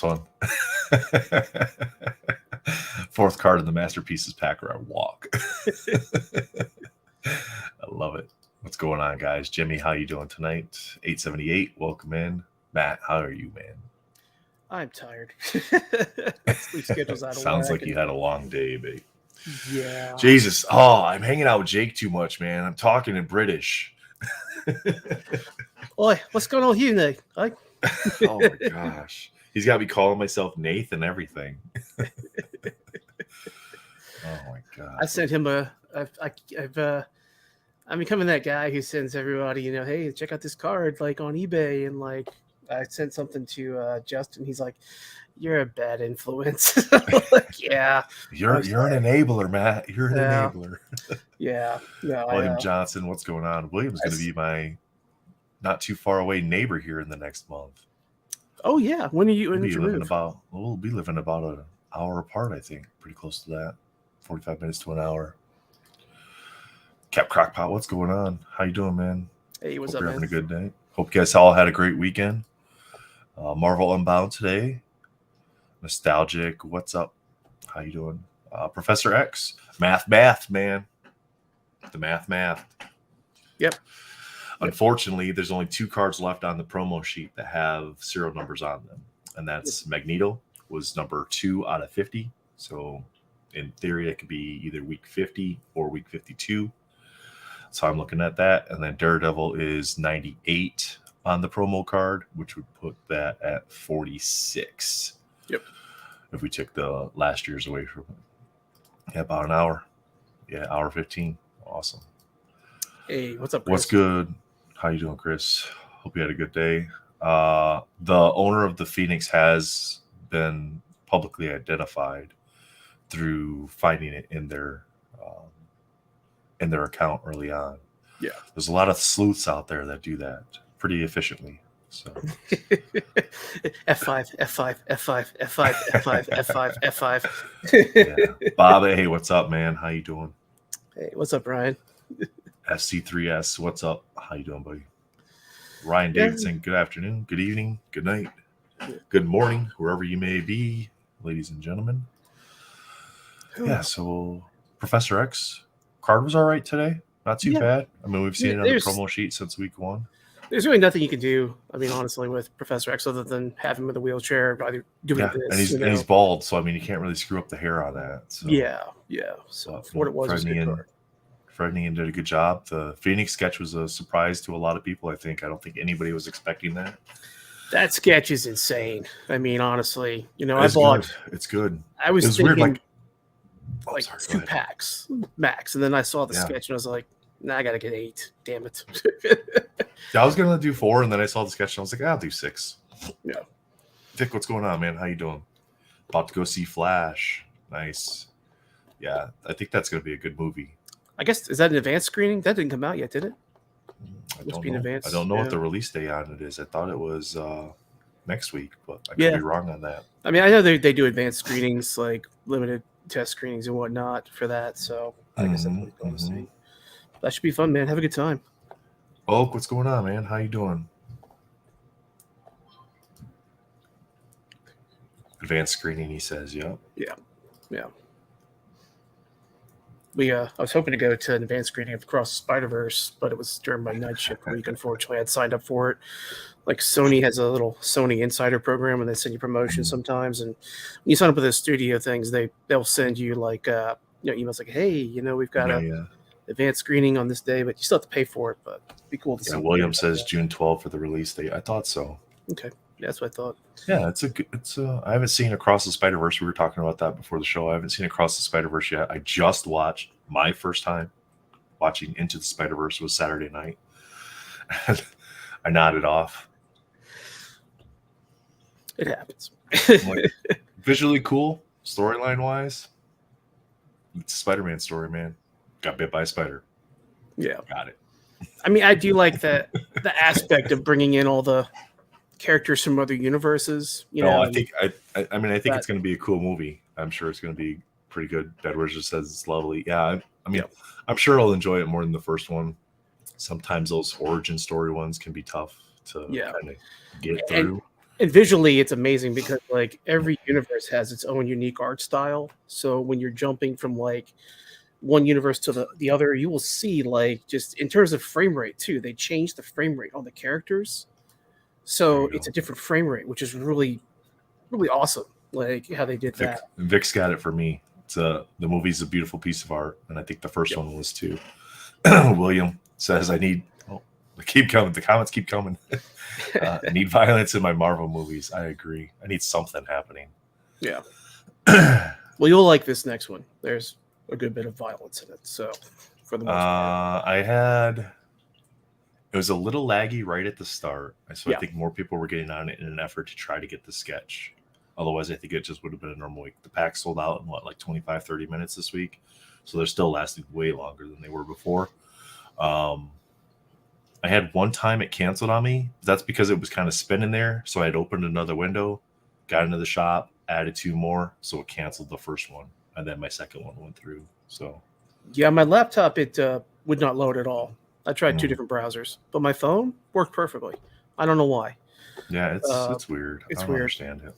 one. Fourth card in the Masterpieces pack, or I walk. I love it. What's going on, guys? Jimmy, how you doing tonight? 878, welcome in. Matt, how are you, man? I'm tired. Sleep schedule's out of Sounds whack like you had a long day, babe. Yeah. Jesus. Oh, I'm hanging out with Jake too much, man. I'm talking in British. Oi, what's going on with you, Nick? Oh my gosh. He's got me calling myself Nathan and everything. Oh my god. I sent him I'm becoming that guy who sends everybody, hey, check out this card like on eBay, and like I sent something to Justin. He's like, "You're a bad influence." Like, yeah. You're an enabler, Matt. You're an enabler. Yeah. No, William Johnson, what's going on? William's going to be my not too far away neighbor here in the next month. Oh yeah. When are you? We'll be living about an hour apart, I think. Pretty close to that. 45 minutes to an hour. Cap Crockpot, what's going on? How you doing, man? Hey, what's Hope up, you're man? having a good day. Hope you guys all had a great weekend. Marvel Unbound today. Nostalgic. What's up? How you doing? Professor X. Math, man. The math. Yep. Unfortunately, there's only 2 cards left on the promo sheet that have serial numbers on them. And that's Magneto was number 2 out of 50. So in theory, it could be either week 50 or week 52. So I'm looking at that. And then Daredevil is 98 on the promo card, which would put that at 46. Yep. If we took the last year's away from it. Yeah, about an hour. Yeah, hour 15. Awesome. Hey, what's up, Chris? What's good? How you doing, Chris? Hope you had a good day. The owner of the Phoenix has been publicly identified through finding it in their account early on. Yeah. There's a lot of sleuths out there that do that pretty efficiently. So F5, F5, F5, F5, F5, F5, F5. Yeah. Bob, hey, what's up, man? How you doing? Hey, what's up, Ryan? SC3S, what's up? How you doing, buddy? Ryan Davidson, good afternoon, good evening, good night, good morning, wherever you may be, ladies and gentlemen. Yeah, so Professor X card was all right today. Not too bad. I mean, we've seen it on the promo sheet since week 1. There's really nothing you can do, I mean, honestly, with Professor X other than have him in the wheelchair, either doing this. And he's bald, so I mean, you can't really screw up the hair on that. So. Yeah. So for what it was a good card. Fred Nean did a good job. The Phoenix sketch was a surprise to a lot of people, I think. I don't think anybody was expecting that. That sketch is insane. I mean, honestly, It's good. I was thinking weird, 2 packs max, and then I saw the sketch and I was like, nah, I gotta get 8. Damn it. Yeah, I was gonna do 4, and then I saw the sketch and I was like, I'll do 6. Yeah. Vic, what's going on, man? How you doing? About to go see Flash. Nice. Yeah, I think that's gonna be a good movie. I guess, is that an advanced screening? That didn't come out yet, did it? I don't know what the release date on it is. I thought it was next week, but I could be wrong on that. I mean, I know they do advanced screenings, like limited test screenings and whatnot for that. So I guess I'm going to see. That should be fun, man. Have a good time. Oak, what's going on, man? How you doing? Advanced screening, he says. Yep. Yeah. I was hoping to go to an advanced screening of Across the Spider-Verse, but it was during my night shift week. Unfortunately, I'd signed up for it. Like Sony has a little Sony Insider program, and they send you promotions sometimes. And when you sign up with those studio things, they'll send you like emails like, hey, we've got a advanced screening on this day, but you still have to pay for it. But it'd be cool to see. William says June 12th for the release date. I thought so. Okay. Yeah, that's what I thought. Yeah, I haven't seen Across the Spider-Verse. We were talking about that before the show. I haven't seen Across the Spider-Verse yet. I just watched my first time watching Into the Spider-Verse was Saturday night. I nodded off. It happens. Visually cool, storyline wise. It's a Spider-Man story, man. Got bit by a spider. Yeah. Got it. I mean, I do like the aspect of bringing in all the characters from other universes. I think it's going to be a cool movie. I'm sure it's going to be pretty good. Bedwars just says it's lovely. Yeah, I'm sure I'll enjoy it more than the first one. Sometimes those origin story ones can be tough to kind of get through. And visually, it's amazing because like every universe has its own unique art style. So when you're jumping from like one universe to the other, you will see like just in terms of frame rate too. They changed the frame rate on the characters, There so you it's go. a different frame rate, which is really awesome. Like how they did that. Vic's got it for me. The movie's a beautiful piece of art, and I think the first Yep. one was too. William says, "I need." Oh, they keep coming. The comments keep coming. I need violence in my Marvel movies. I agree. I need something happening. Yeah. Well, you'll like this next one. There's a good bit of violence in it. So for the most part, It was a little laggy right at the start, so I yeah, think more people were getting on it in an effort to try to get the sketch. Otherwise, I think it just would have been a normal week. The pack sold out in what, like 25, 30 minutes this week, so they're still lasting way longer than they were before. I had one time it canceled on me. That's because it was kind of spinning there, so I had opened another window, got into the shop, added two more, so it canceled the first one, and then my second one went through. So yeah, my laptop it would not load at all. I tried two mm, different browsers, but my phone worked perfectly. I don't know why. yeah, Uh, it's weird. I it's don't weird, understand it.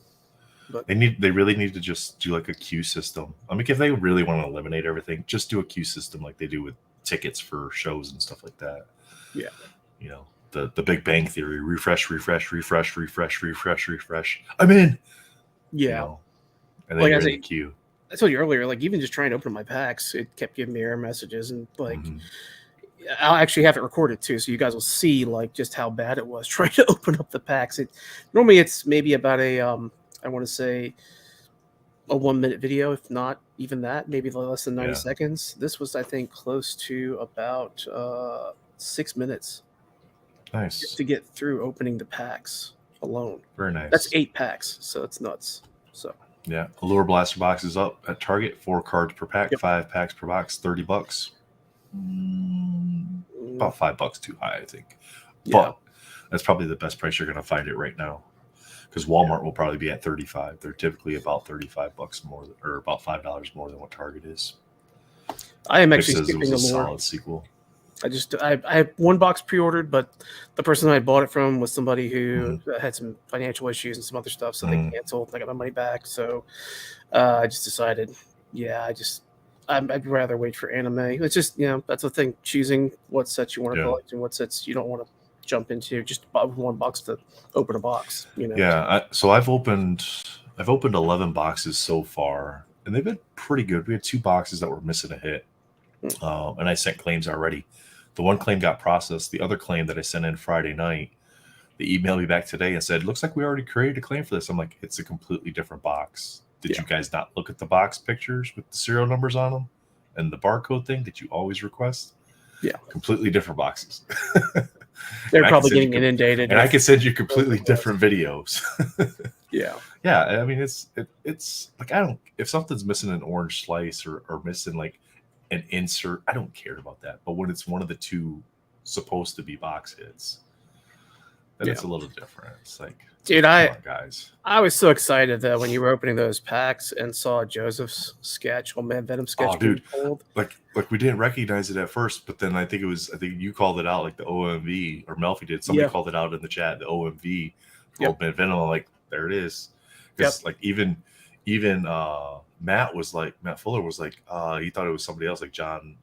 but They really need to just do like a queue system. I mean, if they really want to eliminate everything, just do a queue system like they do with tickets for shows and stuff like that. yeah, You know, the Big Bang Theory, refresh, refresh, refresh, refresh, refresh, refresh. I'm in. You yeah. know, and then Like you're in the queue. I told you earlier, like even just trying to open my packs, it kept giving me error messages, and like Mm-hmm. I'll actually have it recorded too, so you guys will see like just how bad it was trying to open up the packs. It normally it's maybe about a I want to say a 1 minute video, if not even that, maybe less than 90 Yeah, seconds. This was I think close to about 6 minutes just nice, to get through opening the packs alone. very That's nice. 8 packs, so it's nuts. So Yeah, Allure Blaster box is up at Target. 4 cards per pack, yep. 5 packs per box, $30. Mm, About $5 too high, I think. yeah. But that's probably the best price you're going to find it right now, because Yeah. Walmart will probably be at 35. They're typically about $35 more, or about $5 more than what Target is. I am Vic actually says it was skipping a Allure. solid sequel. I have one box pre-ordered, but the person I bought it from was somebody who Mm-hmm. had some financial issues and some other stuff, so they Mm-hmm. canceled. I got my money back, so I just decided, yeah, I'd rather wait for anime. It's just that's the thing, choosing what sets you want to Yeah, collect and what sets you don't want to jump into. Just buy one box to open a box, yeah. So I've opened 11 boxes so far, and they've been pretty good. We had 2 boxes that were missing a hit, and I sent claims already. The one claim got processed. The other claim that I sent in Friday night, they emailed me back today and said, "Looks like we already created a claim for this." I'm like, "It's a completely different box. Did Yeah, you guys not look at the box pictures with the serial numbers on them and the barcode thing that you always request? yeah. Completely different boxes." They're and I can probably send getting inundated and I can with send you completely different videos. yeah, Yeah, I mean it's like, I don't, if something's missing an orange slice or missing like an insert, I don't care about that. But when it's one of the two supposed to be box hits, then yeah. it's a little different. It's like, Dude, come on, guys. I was so excited that when you were opening those packs and saw Joseph's sketch, Old Man Venom Oh, sketch being dude, pulled. like we didn't recognize it at first, but then I think you called it out, like the OMV, or Melfi did. Somebody Yeah. called it out in the chat, the OMV for Yep. Old Man Venom. I'm like, there it is. Yep. Because like even Matt Fuller was like, he thought it was somebody else, like John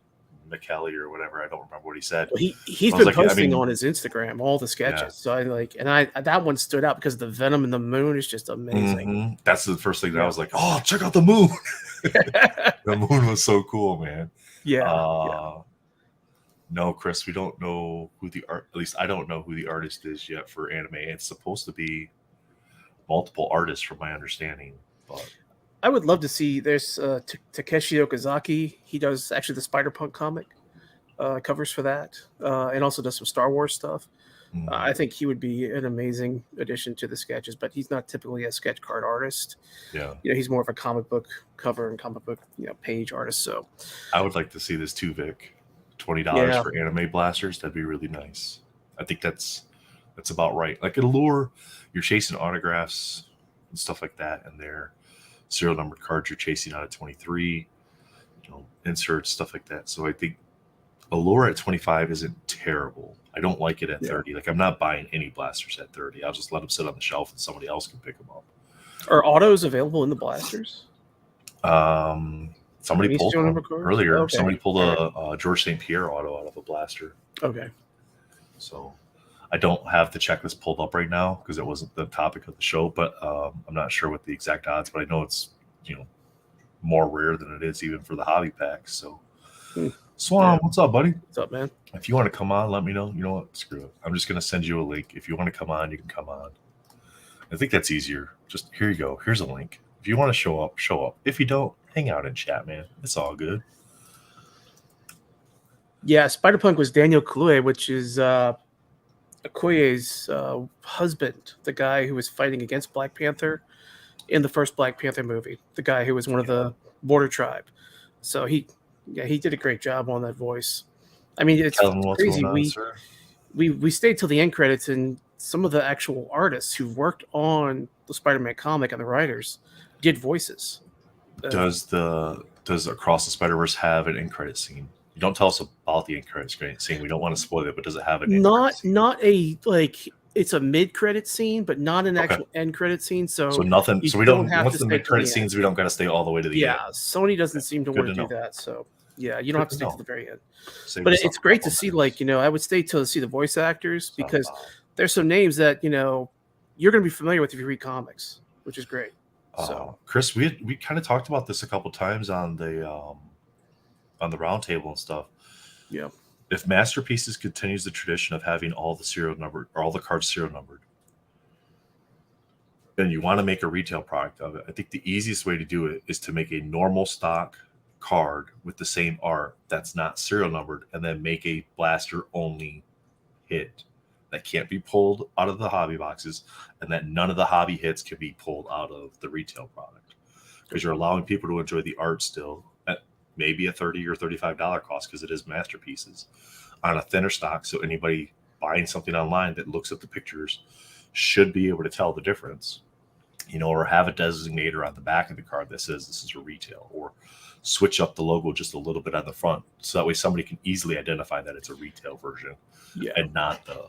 McKelly or whatever. I don't remember what he said. Well, he's But I was been like, yeah, I posting mean, on his Instagram all the sketches. yeah. So I that one stood out because the Venom and the Moon is just amazing. Mm-hmm. That's the first thing that I Yeah. was like, oh, check out the moon. The moon was so cool, man. yeah. No, Chris, we don't know who at least I don't know who the artist is yet for anime. It's supposed to be multiple artists from my understanding, but I would love to see. There's Takeshi Okazaki. He does actually the Spider-Punk comic covers for that, and also does some Star Wars stuff. I think he would be an amazing addition to the sketches, but he's not typically a sketch card artist. yeah, He's more of a comic book cover and comic book page artist. So I would like to see this too, Vic. $20 yeah, for anime blasters, that'd be really nice. I think that's about right. Like at Allure, you're chasing autographs and stuff like that, and their serial numbered cards you're chasing out of 23, inserts, stuff like that. So I think Allure at 25 isn't terrible. I don't like it at Yeah. 30. Like I'm not buying any blasters at 30. I'll just let them sit on the shelf and somebody else can pick them up. Are autos available in the blasters? Somebody Any pulled serial number one cards? earlier. Okay. Somebody pulled All a George St. Pierre auto out of a blaster. Okay. So I don't have the checklist pulled up right now because it wasn't the topic of the show, but I'm not sure what the exact odds, but I know it's, more rare than it is even for the hobby packs. So Swam, what's up, buddy? What's up, man? If you want to come on, let me know. You know what? Screw it. I'm just going to send you a link. If you want to come on, you can come on. I think that's easier. Just here you go. Here's a link. If you want to show up, show up. If you don't, hang out and chat, man. It's all good. Yeah, Spider-Punk was Daniel Kaluuya, which is Okoye's husband, the guy who was fighting against Black Panther in the first Black Panther movie, the guy who was one of the border tribe. So he did a great job on that voice. I mean, it's crazy. We stayed till the end credits, and some of the actual artists who worked on the Spider-Man comic and the writers did voices. Does Across the Spider-Verse have an end credit scene? You don't tell us about the end credit scene. We don't want to spoil it, but does it have an end credit scene? Not a it's a mid-credit scene, but not an actual end credit scene. So nothing. So we don't have once the mid-credit scenes. We don't got to stay all the way to the end. Yeah, Sony doesn't seem to want to do that. So yeah, you don't have to stay to the very end. Save but it's great to see. Like I would stay till to see the voice actors because there's some names that you're going to be familiar with if you read comics, which is great. So Chris, we kind of talked about this a couple times on the roundtable and stuff. Yeah. If Masterpieces continues the tradition of having all the cards serial numbered, then you want to make a retail product of it. I think the easiest way to do it is to make a normal stock card with the same art that's not serial numbered, and then make a blaster only hit that can't be pulled out of the hobby boxes, and that none of the hobby hits can be pulled out of the retail product, because you're allowing people to enjoy the art still at maybe a $30 or $35 cost, because it is Masterpieces on a thinner stock. So anybody buying something online that looks at the pictures should be able to tell the difference, or have a designator on the back of the card that says this is a retail, or switch up the logo just a little bit on the front, so that way somebody can easily identify that it's a retail version, and not the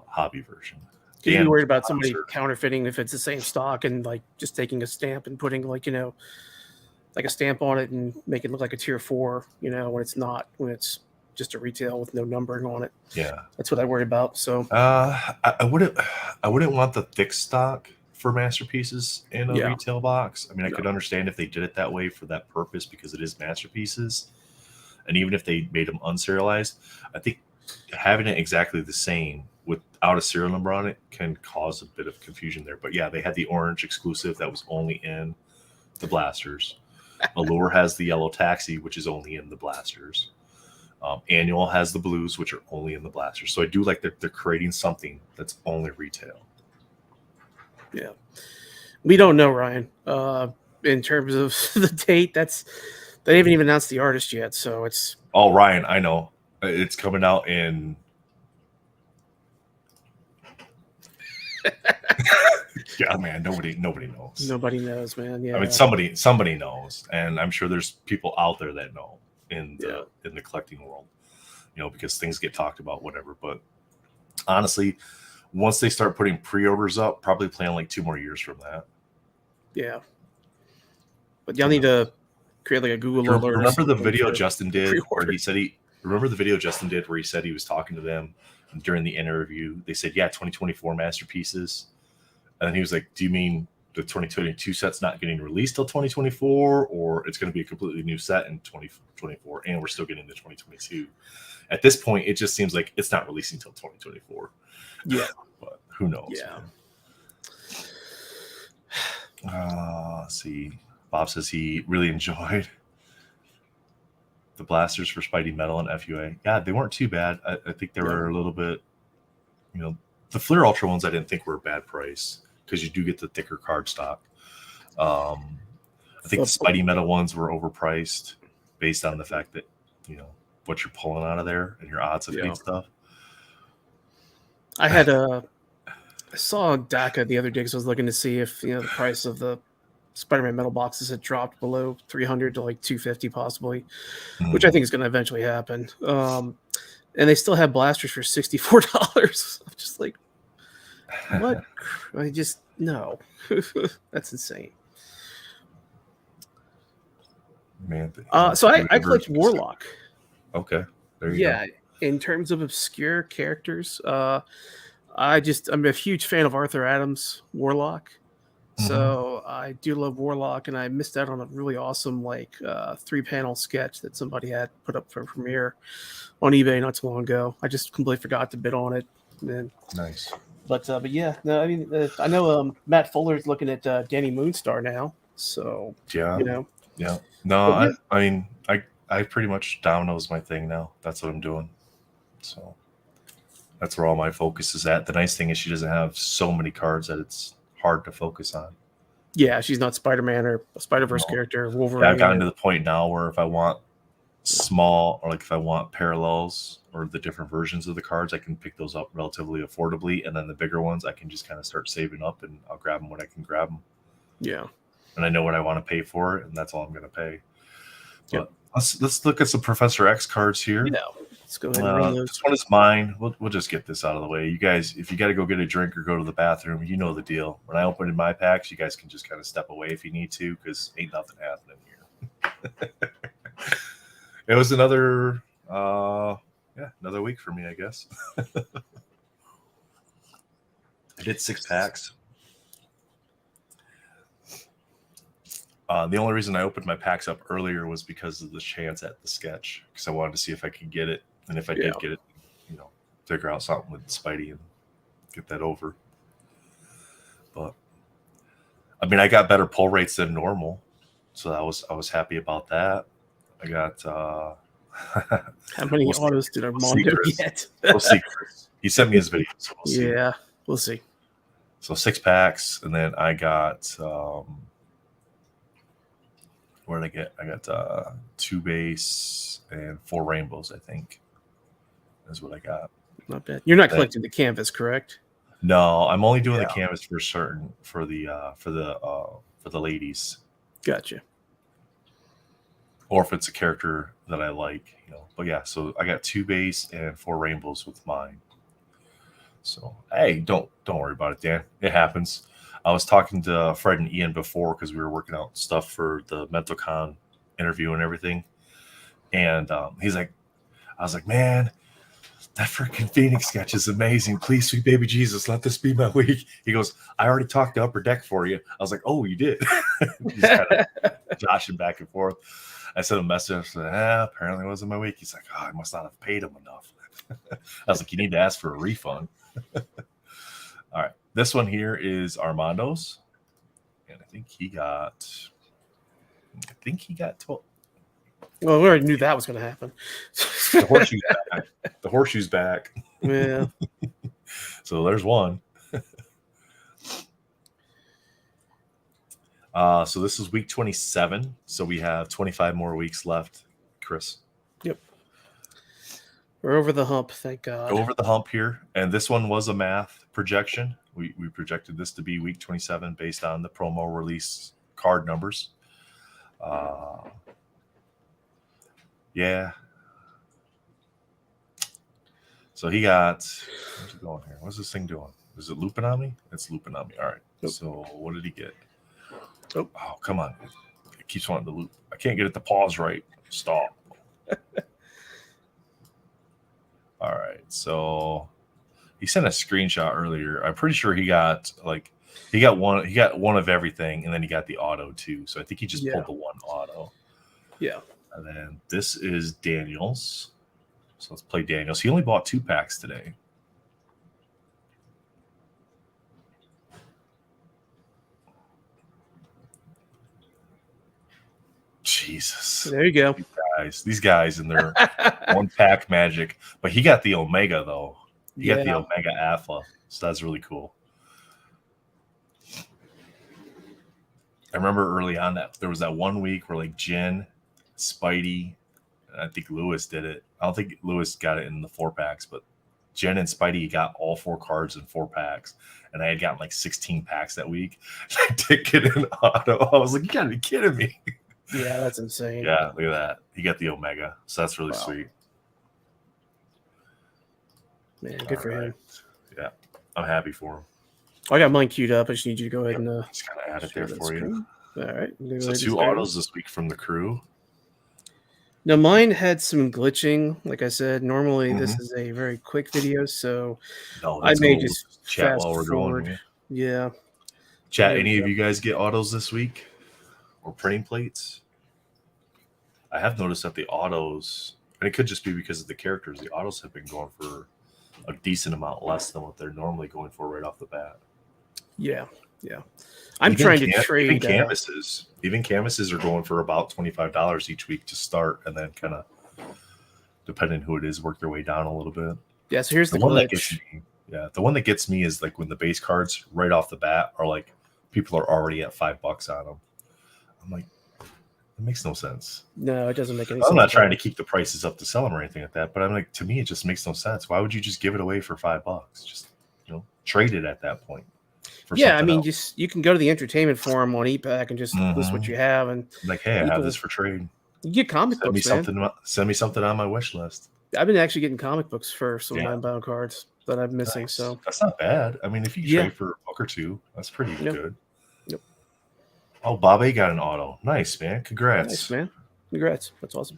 hobby version. Can you be worried about somebody counterfeiting if it's the same stock and just taking a stamp and putting like a stamp on it and make it look like a tier 4, when it's not, when it's just a retail with no numbering on it. Yeah, that's what I worry about. So I wouldn't want the thick stock for Masterpieces in a retail box. I mean, I could understand if they did it that way for that purpose, because it is Masterpieces, and even if they made them unserialized, I think having it exactly the same without a serial number on it can cause a bit of confusion there. But yeah, they had the orange exclusive that was only in the blasters. Allure has the yellow taxi, which is only in the blasters. Annual has the blues, which are only in the blasters. So I do like that they're creating something that's only retail. Yeah, we don't know, Ryan. In terms of the date, they haven't even announced the artist yet. So it's Ryan, I know it's coming out in. Yeah, man. Nobody knows. Nobody knows, man. Yeah. I mean, somebody knows, and I'm sure there's people out there that know in the collecting world, because things get talked about, whatever. But honestly, once they start putting pre-orders up, probably plan like 2 more years from that. Yeah. But y'all need to create like a Google alert. Remember the video Justin did where he said where he said he was talking to them, and during the interview they said, 2024 Masterpieces. And then he was like, do you mean the 2022 set's not getting released till 2024, or it's going to be a completely new set in 2024 and we're still getting the 2022? At this point, it just seems like it's not releasing till 2024. Yeah. But who knows? Yeah. Let's see. Bob says he really enjoyed the blasters for Spidey Metal and FUA. Yeah, they weren't too bad. I think they were a little bit, the Fleer Ultra ones I didn't think were a bad price, because you do get the thicker card stock. I think the Spidey Metal ones were overpriced based on the fact that, what you're pulling out of there and your odds of hitting stuff. I saw DACA the other day because I was looking to see if the price of the Spider-Man metal boxes had dropped below 300 to like 250 possibly, which I think is going to eventually happen. and they still have blasters for $64. I'm just like, what? I just no. That's insane. Man, So I collect Warlock. Okay, there you go. In terms of obscure characters, I'm a huge fan of Arthur Adams' Warlock. So I do love Warlock, and I missed out on a really awesome 3-panel sketch that somebody had put up for premiere on eBay not too long ago. I just completely forgot to bid on it. And, Nice. But yeah, no, I mean, I know Matt Fuller's looking at Danny Moonstar now. So Yeah. No, yeah. I mean, I pretty much Domino's my thing now. That's what I'm doing. So that's where all my focus is at. The nice thing is she doesn't have so many cards that it's hard to focus on. Yeah, she's not Spider-Man or a Spider-Verse character, Wolverine. Yeah, I've gotten to the point now where if I want small or if I want parallels or the different versions of the cards, I can pick those up relatively affordably, and then the bigger ones I can just kind of start saving up and I'll grab them when I can grab them. Yeah, and I know what I want to pay for it, and that's all I'm going to pay. But let's look at some Professor X cards here. Yeah, let's go ahead and run those. This one is mine. We'll just get this out of the way. You guys, if you got to go get a drink or go to the bathroom, you know the deal. When I open my packs, you guys can just kind of step away if you need to, because ain't nothing happening here. It was another week for me, I guess. I did 6 packs. The only reason I opened my packs up earlier was because of the chance at the sketch, because I wanted to see if I could get it, and if I did get it, figure out something with Spidey and get that over. But I mean, I got better pull rates than normal, so I was happy about that. I got how many autos did Armando get? We'll see, Chris. He sent me his video, so we'll see. Yeah, we'll see. So 6 packs, and then I got what did I get? I got 2 base and 4 rainbows, I think. Is what I got. Not bad. You're not collecting the canvas, correct? No, I'm only doing the canvas for certain for the ladies. Gotcha. Or if it's a character that I like, But yeah, so I got 2 base and 4 rainbows with mine. So hey, don't worry about it, Dan. It happens. I was talking to Fred and Ian before because we were working out stuff for the MentalCon interview and everything. And I was like, man, that freaking Phoenix sketch is amazing. Please, sweet baby Jesus, let this be my week. He goes, I already talked to Upper Deck for you. I was like, oh, you did? He's kind of joshing back and forth. I sent a message. I said, apparently it wasn't my week. He's like, oh, I must not have paid him enough. I was like, you need to ask for a refund. All right. This one here is Armando's. And I think he got 12. Well, we already knew that was going to happen. The horseshoe's back. The horseshoe's back. Yeah. So there's one. So this is week 27. So we have 25 more weeks left, Chris. Yep. We're over the hump, thank God. Over the hump here. And this one was a math projection. We projected this to be week 27 based on the promo release card numbers. Yeah. So he got, where's it going here? What's this thing doing? Is it looping on me? It's looping on me. All right. Nope. So what did he get? Oh, come on. It keeps wanting to loop. I can't get it to pause right. Stop. All right. So he sent a screenshot earlier. I'm pretty sure he got one of everything, and then he got the auto too. So I think he just pulled the one auto. Yeah. And then this is Daniel's. So let's play Daniel's. He only bought 2 packs today. Jesus. There you go. These guys and their 1-pack magic. But he got the Omega, though. He got the Omega Alpha. So that's really cool. I remember early on that there was that 1 week where like Jen, Spidey, and I think Lewis did it. I don't think Lewis got it in the 4 packs, but Jen and Spidey got all 4 cards in 4 packs. And I had gotten like 16 packs that week. I did get an auto. I was like, you gotta be kidding me. Yeah, that's insane. Yeah, look at that. He got the Omega. So that's really sweet. Man, good for him. Yeah, I'm happy for him. I got mine queued up. I just need you to go ahead and just kind of add it share there that for you. screen. All right. So 2 autos this week from the crew. Now, mine had some glitching. Like I said, normally this is a very quick video, so I may just chat fast while we're forward. going. Yeah. Chat, any of you guys get autos this week or printing plates? I have noticed that the autos, and it could just be because of the characters, the autos have been going for a decent amount less than what they're normally going for right off the bat. Yeah. I'm trying to trade. Even canvases are going for about $25 each week to start, and then kind of, depending who it is, work their way down a little bit. Yeah, so here's the one glitch. That gets me. Yeah, the one that gets me is like when the base cards right off the bat are like people are already at $5 on them. I'm like, it makes no sense. No, it doesn't make any sense. I'm not trying to keep the prices up to sell them or anything like that, but I'm like, to me, it just makes no sense. Why would you just give it away for $5? Just trade it at that point. Yeah, I mean, just you can go to the entertainment forum on ePack and just list what you have, and like, hey, I have this for trade. You get comic books, Send me something on my wish list. I've been actually getting comic books for some of my Unbound cards that I'm missing. Nice. So that's not bad. I mean, if you trade for a book or two, that's pretty good. Yep. Oh, Bob A got an auto. Nice, man. Congrats. Nice, man. Congrats. That's awesome.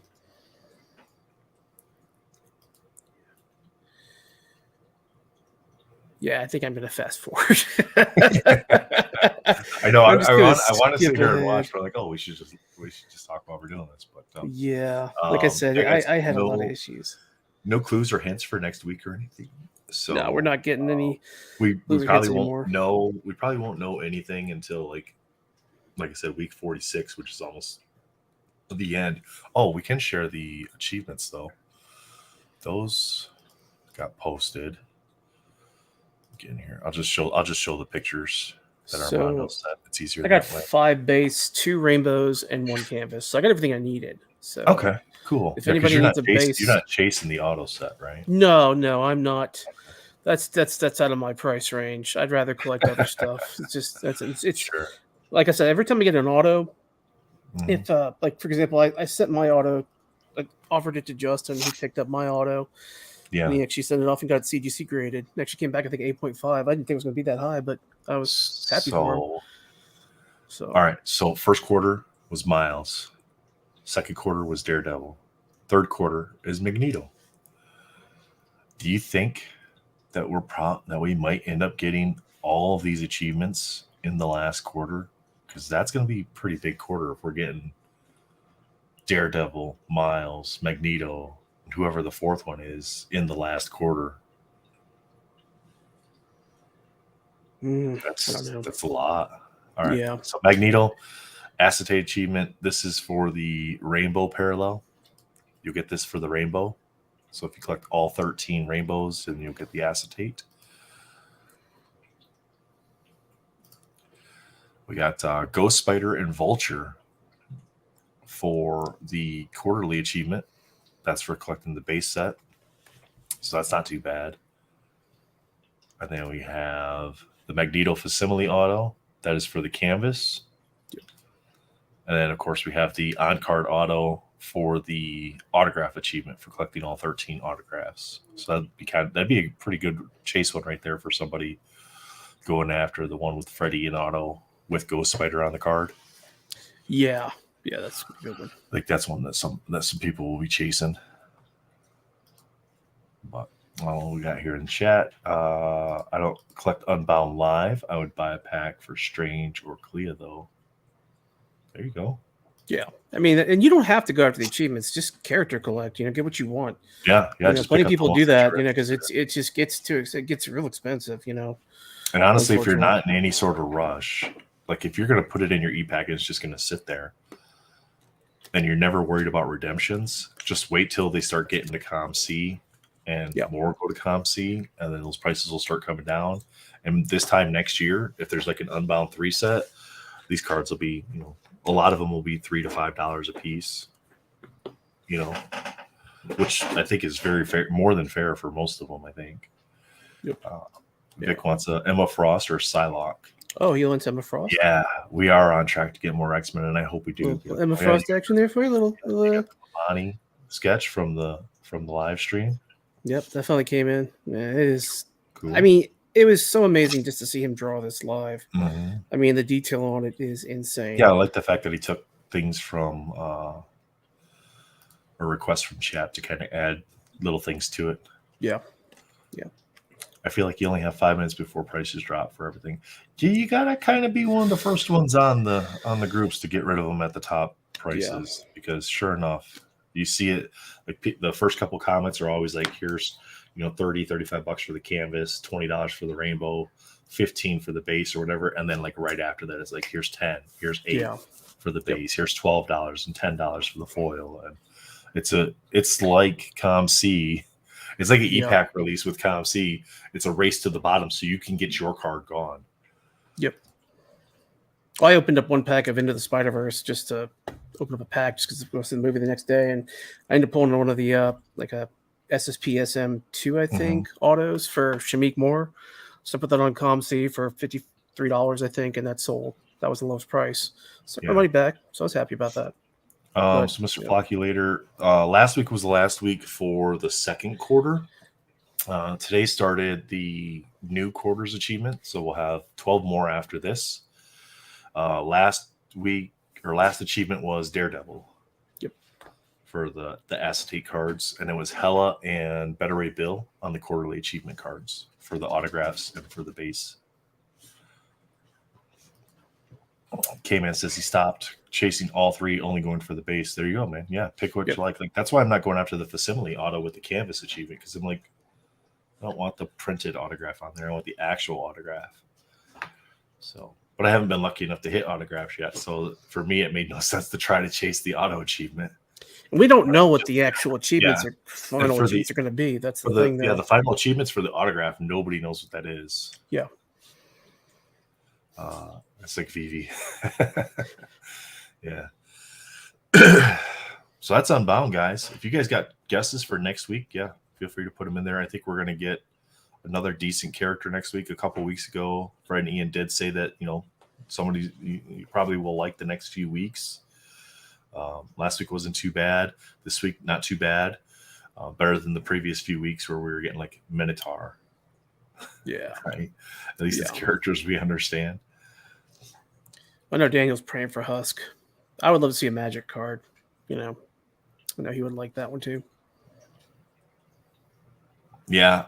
Yeah, I think I'm going to fast forward. I know. I want to sit here and watch, but like, oh, we should just talk while we're doing this. But yeah, like I said, I had a lot of issues. No clues or hints for next week or anything. So no, we're not getting any. We probably won't know. We probably won't know anything until like I said, week 46, which is almost the end. Oh, we can share the achievements though. Those got posted. Get in here. I'll just show the pictures that Armando set. It's easier. I got 5 base, 2 rainbows, and 1 canvas. So I got everything I needed. So okay, cool. If anybody needs a base, you're not chasing the auto set, right? No, I'm not. That's out of my price range. I'd rather collect other stuff. It's just it's sure. Like I said, every time I get an auto, if like for example, I sent my auto, I offered it to Justin, he picked up my auto. Yeah. And he actually sent it off and got CGC graded. It actually came back, I think, 8.5. I didn't think it was going to be that high, but I was happy for him. So, all right. So, first quarter was Miles. Second quarter was Daredevil. Third quarter is Magneto. Do you think that we might end up getting all of these achievements in the last quarter? Because that's going to be a pretty big quarter if we're getting Daredevil, Miles, Magneto, whoever the fourth one is in the last quarter. That's a lot. All right. Yeah. So Magneto, acetate achievement. This is for the rainbow parallel. You'll get this for the rainbow. So if you collect all 13 rainbows, then you'll get the acetate. We got Ghost Spider and Vulture for the quarterly achievement. That's for collecting the base set. So that's not too bad. And then we have the Magneto Facsimile auto. That is for the canvas. And then, of course, we have the on-card auto for the autograph achievement for collecting all 13 autographs. So that'd be a pretty good chase one right there for somebody going after the one with Freddy and auto with Ghost Spider on the card. Yeah. Yeah, that's a good one. Like that's one that some people will be chasing. But we got here in chat. I don't collect Unbound Live. I would buy a pack for Strange or Clea though. There you go. Yeah, I mean, and you don't have to go after the achievements. Just character collect. Get what you want. Yeah. Plenty of people do that. Because it just gets real expensive. And honestly, if you're not in any sort of rush, like if you're going to put it in your e-pack and it's just going to sit there, and you're never worried about redemptions, just wait till they start getting to Com C and more go to Com C, and then those prices will start coming down. And this time next year, if there's like an Unbound 3 set, these cards will be, a lot of them will be $3 to $5 a piece, which I think is very fair, more than fair for most of them, I think. Yep. Vic wants a Emma Frost or Psylocke. Oh, he wants Emma Frost? Yeah, we are on track to get more X-Men, and I hope we do. Emma Frost action there for you, little Bonnie sketch from the live stream. Yep, definitely came in. Yeah, it is. Cool. I mean, it was so amazing just to see him draw this live. Mhm. I mean, the detail on it is insane. Yeah, I like the fact that he took things from a request from chat to kind of add little things to it. Yeah. I feel like you only have 5 minutes before prices drop for everything. You gotta kind of be one of the first ones on the groups to get rid of them at the top prices, because sure enough, you see it. Like the first couple comments are always like, here's 30 $35 for the canvas, $20 for the rainbow, 15 for the base or whatever, and then like right after that it's like, here's 10, here's 8 Yeah. for the base, here's $12 and $10 for the foil. And it's like ComC. It's like an EPAC release with ComC. It's a race to the bottom so you can get your card gone. Yep. Well, I opened up one pack of Into the Spider-Verse just to open up a pack just because I was in the movie the next day, and I ended up pulling one of the like a SSP SM2, I think, autos for Shamik Moore. So I put that on ComC for $53, I think, and that sold. That was the lowest price. So my money back. So I was happy about that. So Mr. Flocculator, last week was the last week for the second quarter. Today started the new quarters achievement, so we'll have 12 more after this. Last achievement was Daredevil. Yep. For the acetate cards, and it was Hella and Better Ray Bill on the quarterly achievement cards for the autographs and for the base. K-Man says he stopped chasing all three, only going for the base. There you go, man. Yeah, pick what you like. Like that's why I'm not going after the facsimile auto with the canvas achievement, because I'm like, I don't want the printed autograph on there. I want the actual autograph. So, but I haven't been lucky enough to hit autographs yet. So for me, it made no sense to try to chase the auto achievement. We don't know what the actual achievements are, final achievements are going to be. That's the thing. Yeah, the final achievements for the autograph, nobody knows what that is. Yeah. It's like Vivi. Yeah. So that's Unbound, guys. If you guys got guesses for next week, yeah, feel free to put them in there. I think we're going to get another decent character next week. A couple weeks ago, Fred and Ian did say that, somebody you probably will like the next few weeks. Last week wasn't too bad. This week, not too bad. Better than the previous few weeks where we were getting like Minotaur. Yeah. Right. At least it's characters we understand. I know Daniel's praying for Husk. I would love to see a magic card. I know he would like that one too. Yeah,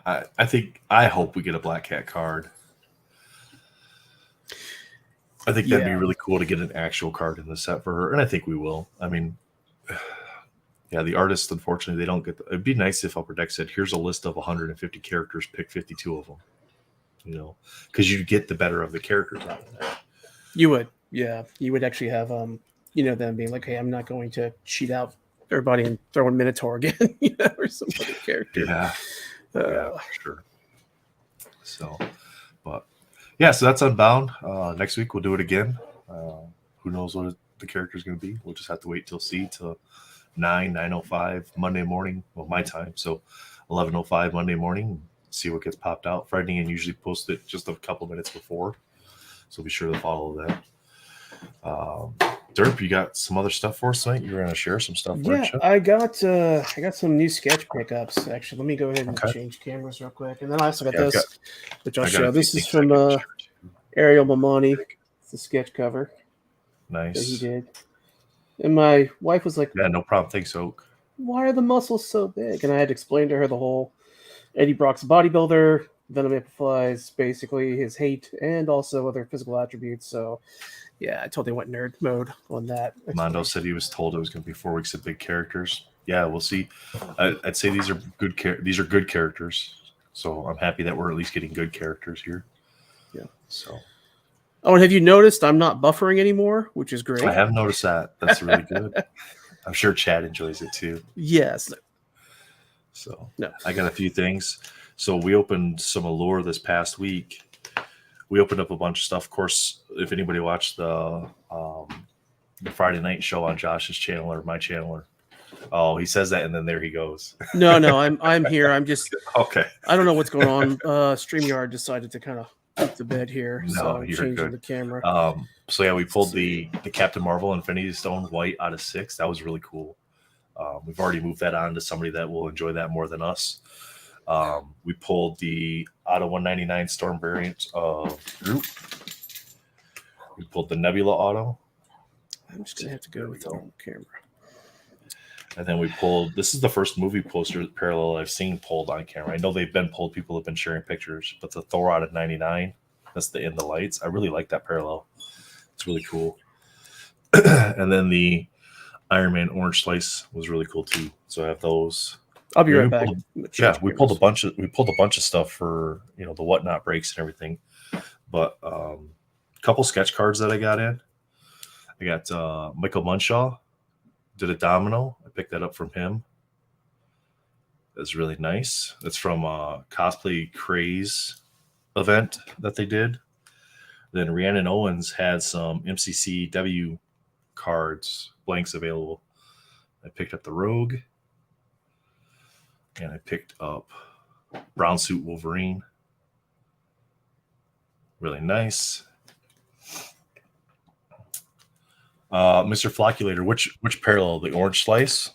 I hope we get a Black Cat card. I think that'd be really cool to get an actual card in the set for her, and I think we will. I mean, yeah, the artists, unfortunately, they don't get it'd be nice if Upper Deck said, here's a list of 150 characters, pick 52 of them. Because you get the better of the characters out of that. You would. Yeah, you would actually have them being like, hey, I'm not going to cheat out everybody and throw in Minotaur again, or some other character. Yeah, for sure. So, but yeah, so that's Unbound. Next week we'll do it again. Who knows what the character is going to be? We'll just have to wait till 9:05 Monday morning, well, my time. So 11:05 Monday morning, see what gets popped out. Friday and usually post it just a couple minutes before, so be sure to follow that. Derp, you got some other stuff for us tonight? You're going to share some stuff. Yeah, I got some new sketch pickups. Actually, let me go ahead and change cameras real quick, and then I also got this, which I'll show. This is from Ariel Mamani. It's the sketch cover. Nice. That he did. And my wife was like, "Yeah, no problem. Thanks, Oak. Why are the muscles so big?" And I had to explain to her the whole Eddie Brock's bodybuilder, Venom amplifies basically his hate and also other physical attributes. So, yeah, I totally went nerd mode on that. Mondo said he was told it was going to be 4 weeks of big characters. Yeah, we'll see. I'd say these are good. These are good characters. So I'm happy that we're at least getting good characters here. Yeah. So. Oh, and have you noticed I'm not buffering anymore, which is great? I have noticed that. That's really good. I'm sure Chad enjoys it too. Yes. So I got a few things. So we opened some Allure this past week. We opened up a bunch of stuff. Of course, if anybody watched the Friday night show on Josh's channel or my channel, he says that and then there he goes. No, I'm here. I'm just okay. I don't know what's going on. StreamYard decided to kind of put the bed here, so I'm changing the camera. So yeah, we pulled the Captain Marvel Infinity Stone white out of 6. That was really cool. We've already moved that on to somebody that will enjoy that more than us. We pulled the Auto 199 Storm variant of Groot. We pulled the Nebula Auto. I'm just gonna have to go with the home camera. And then we pulled, this is the first movie poster parallel I've seen pulled on camera. I know they've been pulled, people have been sharing pictures, but the Thor out of 99, that's the In the Lights. I really like that parallel. It's really cool. And then the Iron Man Orange Slice was really cool too. So I have those. I'll be right back. We pulled a bunch of stuff for, you know, the Whatnot breaks and everything. But a couple sketch cards that I got in. I got Michael Munshaw did a domino. I picked that up from him. That's really nice. It's from a Cosplay Craze event that they did. Then Rhiannon Owens had some MCCW cards, blanks available. I picked up the Rogue. And I picked up Brown Suit Wolverine. Really nice. Mr. Flocculator, which parallel? The Orange Slice?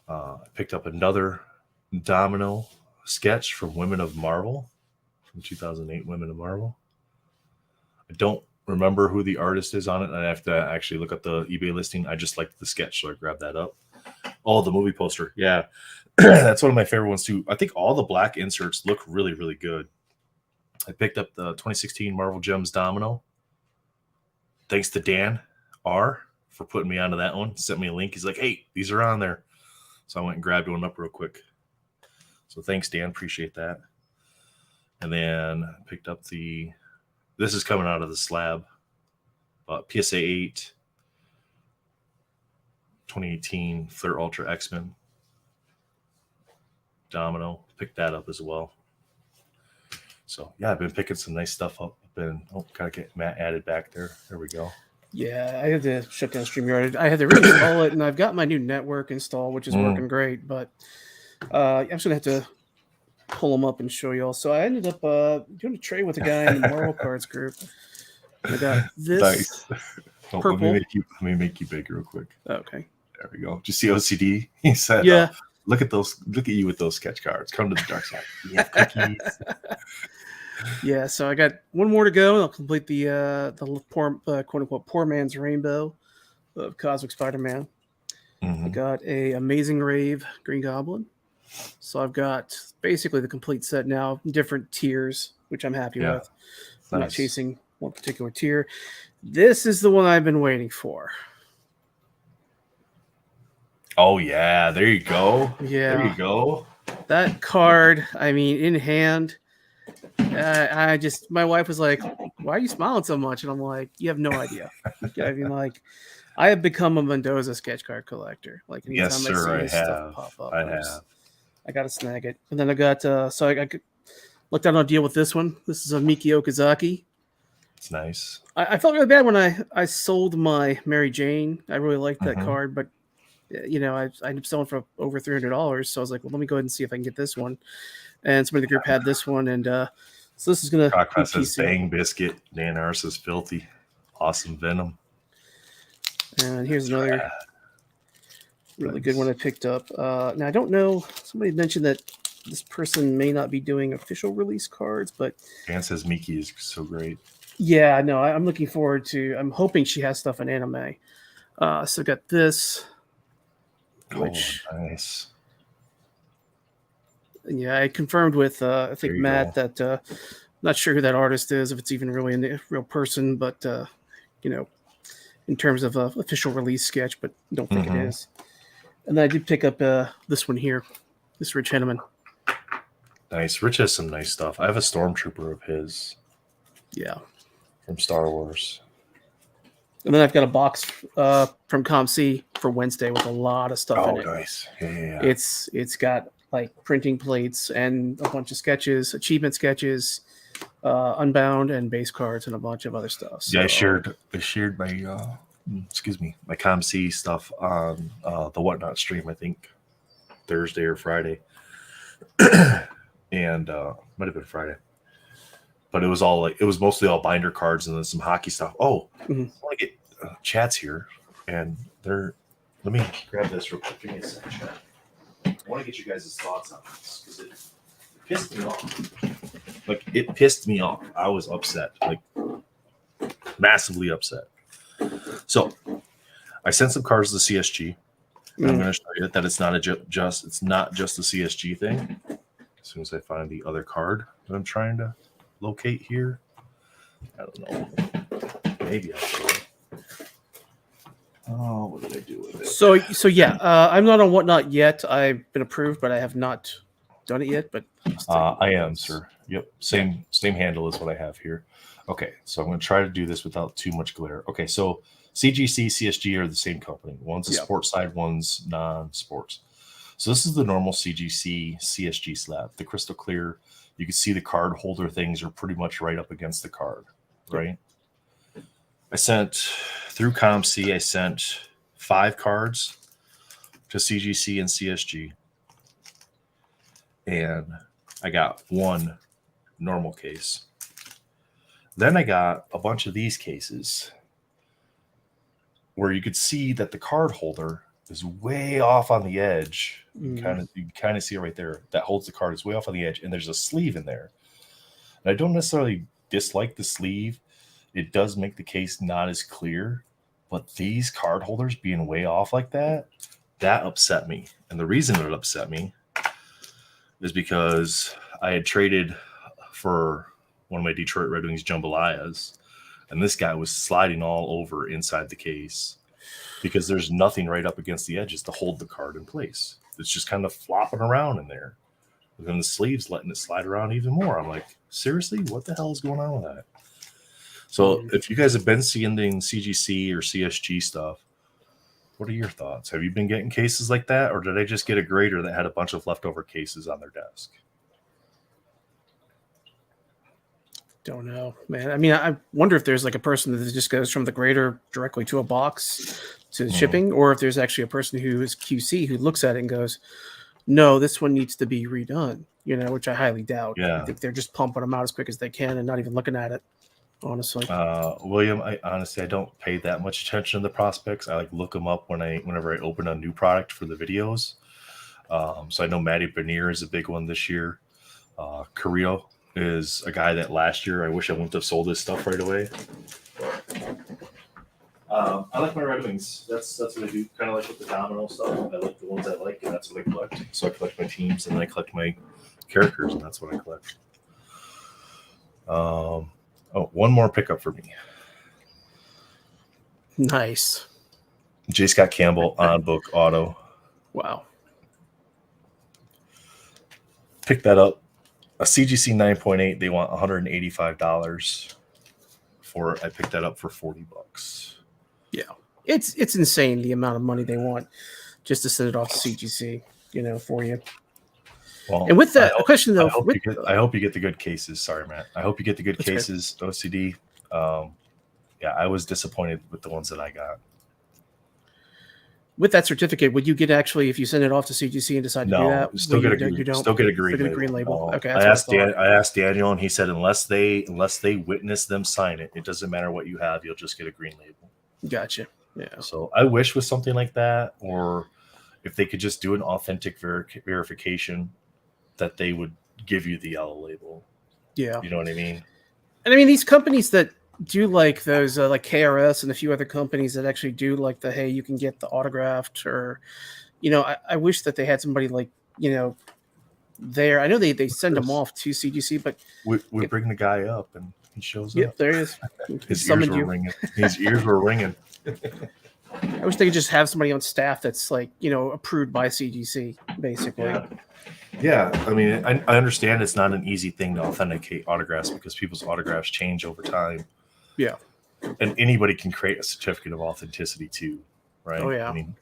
I picked up another domino sketch from Women of Marvel, from 2008 Women of Marvel. I don't remember who the artist is on it. I have to actually look up the eBay listing. I just liked the sketch, so I grabbed that up. Oh, the movie poster. Yeah. That's one of my favorite ones too. I think all the black inserts look really, really good. I picked up the 2016 Marvel Gems Domino. Thanks to Dan R for putting me onto that one. Sent me a link. He's like, hey, these are on there. So I went and grabbed one up real quick. So thanks, Dan. Appreciate that. And then I picked up this is coming out of the slab. PSA 8, 2018 Flair Ultra X-Men. Domino, picked that up as well. So yeah, I've been picking some nice stuff up. Gotta get Matt added back there. There we go. Yeah, I had to shut down StreamYard. I had to reinstall it, and I've got my new network installed, which is working great. But I'm just gonna have to pull them up and show y'all. So I ended up doing a trade with a guy in the Marvel Cards group. I got this nice. purple. Let me make you big real quick. Okay. There we go. Did you see OCD? He said, yeah. Look at those. Look at you with those sketch cards. Come to the dark side. You have cookies. Yeah, so I got one more to go, and I'll complete the poor, quote unquote, poor man's rainbow of Cosmic Spider-Man. Mm-hmm. I got a Amazing Rave Green Goblin. So I've got basically the complete set now, different tiers, which I'm happy with. I'm not chasing one particular tier. This is the one I've been waiting for. Oh, yeah. There you go. Yeah. There you go. That card, I mean, in hand, my wife was like, why are you smiling so much? And I'm like, you have no idea. I mean, like, I have become a Mendoza sketch card collector. Like, anytime yes, sir, I see this stuff pop up, I got to snag it. And then I got, so I looked out on a deal with this one. This is a Miki Okazaki. It's nice. I felt really bad when I sold my Mary Jane. I really liked that card, but you know, I ended up selling for over $300. So I was like, well, let me go ahead and see if I can get this one. And somebody in the group had this one, and so this is gonna. Crockpot says Bang Biscuit. Dan R says Filthy. Awesome Venom. And here's another really good one I picked up. Now I don't know. Somebody mentioned that this person may not be doing official release cards, but Dan says Miki is so great. Yeah, no, I'm looking forward to. I'm hoping she has stuff in anime. So got this. Which, nice. Yeah, I confirmed with I think Matt that not sure who that artist is, if it's even really a real person, but you know, in terms of official release sketch, but don't think it is. And then I did pick up this one here, this Rich Henneman. Nice. Rich has some nice stuff. I have a Stormtrooper of his. Yeah. From Star Wars. And then I've got a box from ComC for Wednesday with a lot of stuff in it. Oh, nice. Yeah. It's got like printing plates and a bunch of sketches, achievement sketches, Unbound and base cards and a bunch of other stuff. So, yeah, I shared my my ComC stuff on the Whatnot stream, I think Thursday or Friday. And might have been Friday. but it was mostly all binder cards and then some hockey stuff. Oh, Mhm. I want to get Chad's here, and they're. Let me grab this real quick. Give me a second, Chad. I want to get you guys' thoughts on this because it pissed me off. Like, it pissed me off. I was upset, like massively upset. So I sent some cards to the CSG. And I'm going to show you that it's not it's not just the CSG thing. As soon as I find the other card that I'm trying to locate here, I don't know. Maybe I'll show it. Oh, what did I do with it? So yeah, I'm not on Whatnot yet. I've been approved, but I have not done it yet. But I am, sir. Yep, same handle as what I have here. Okay, so I'm going to try to do this without too much glare. Okay, so CGC, CSG are the same company. One's a sports side, one's non-sports. So this is the normal CGC, CSG slab. The crystal clear. You can see the card holder things are pretty much right up against the card, right? I sent through ComC, I sent 5 cards to CGC and CSG. And I got 1 normal case. Then I got a bunch of these cases where you could see that the card holder is way off on the edge. You can kind of see it right there. That holds the card is way off on the edge, and there's a sleeve in there. And I don't necessarily dislike the sleeve. It does make the case not as clear, but these card holders being way off like that upset me. And the reason it upset me is because I had traded for one of my Detroit Red Wings jambalayas, and this guy was sliding all over inside the case because there's nothing right up against the edges to hold the card in place. It's just kind of flopping around in there. And then the sleeve's letting it slide around even more. I'm like, seriously, what the hell is going on with that? So if you guys have been seeing the CGC or CSG stuff, what are your thoughts? Have you been getting cases like that, or did I just get a grader that had a bunch of leftover cases on their desk? Don't know, man. I mean, I wonder if there's like a person that just goes from the grader directly to a box to shipping, or if there's actually a person who is QC who looks at it and goes, no, this one needs to be redone, which I highly doubt. Yeah. I think they're just pumping them out as quick as they can and not even looking at it, honestly. William, I don't pay that much attention to the prospects. I look them up whenever I open a new product for the videos. So I know Matty Bernier is a big one this year. Carrillo is a guy that last year I wish I wouldn't have sold his stuff right away. I like my Red Wings. That's what I do. Kind of like with the domino stuff. I like the ones I like, and that's what I collect. So I collect my teams, and then I collect my characters, and that's what I collect. One more pickup for me. Nice. J. Scott Campbell on book auto. Wow. Pick that up. A CGC 9.8. They want $185 for it. I picked that up for $40. Yeah, it's insane the amount of money they want just to send it off to CGC, for you. Well, and with that, a question though, I hope you get the good cases. Sorry, Matt. I hope you get the good cases. Good. OCD. Yeah, I was disappointed with the ones that I got. With that certificate, would you get actually if you send it off to CGC and decide to do that? Still get a green label. Okay, I asked Daniel, and he said unless they witness them sign it, it doesn't matter what you have. You'll just get a green label. Gotcha. Yeah. So I wish with something like that, or if they could just do an authentic verification, that they would give you the yellow label. Yeah. You know what I mean? And I mean, these companies that do like those, like KRS and a few other companies that actually do like hey, you can get the autographed, or, I wish that they had somebody like, there. I know they send them off to CGC, but we bring the guy up and he shows up. Yep, there he is. His ears were ringing. His ears were ringing. I wish they could just have somebody on staff that's approved by CGC, basically. Yeah. I mean, I understand it's not an easy thing to authenticate autographs because people's autographs change over time. Yeah. And anybody can create a certificate of authenticity too, right? Oh, yeah. I mean,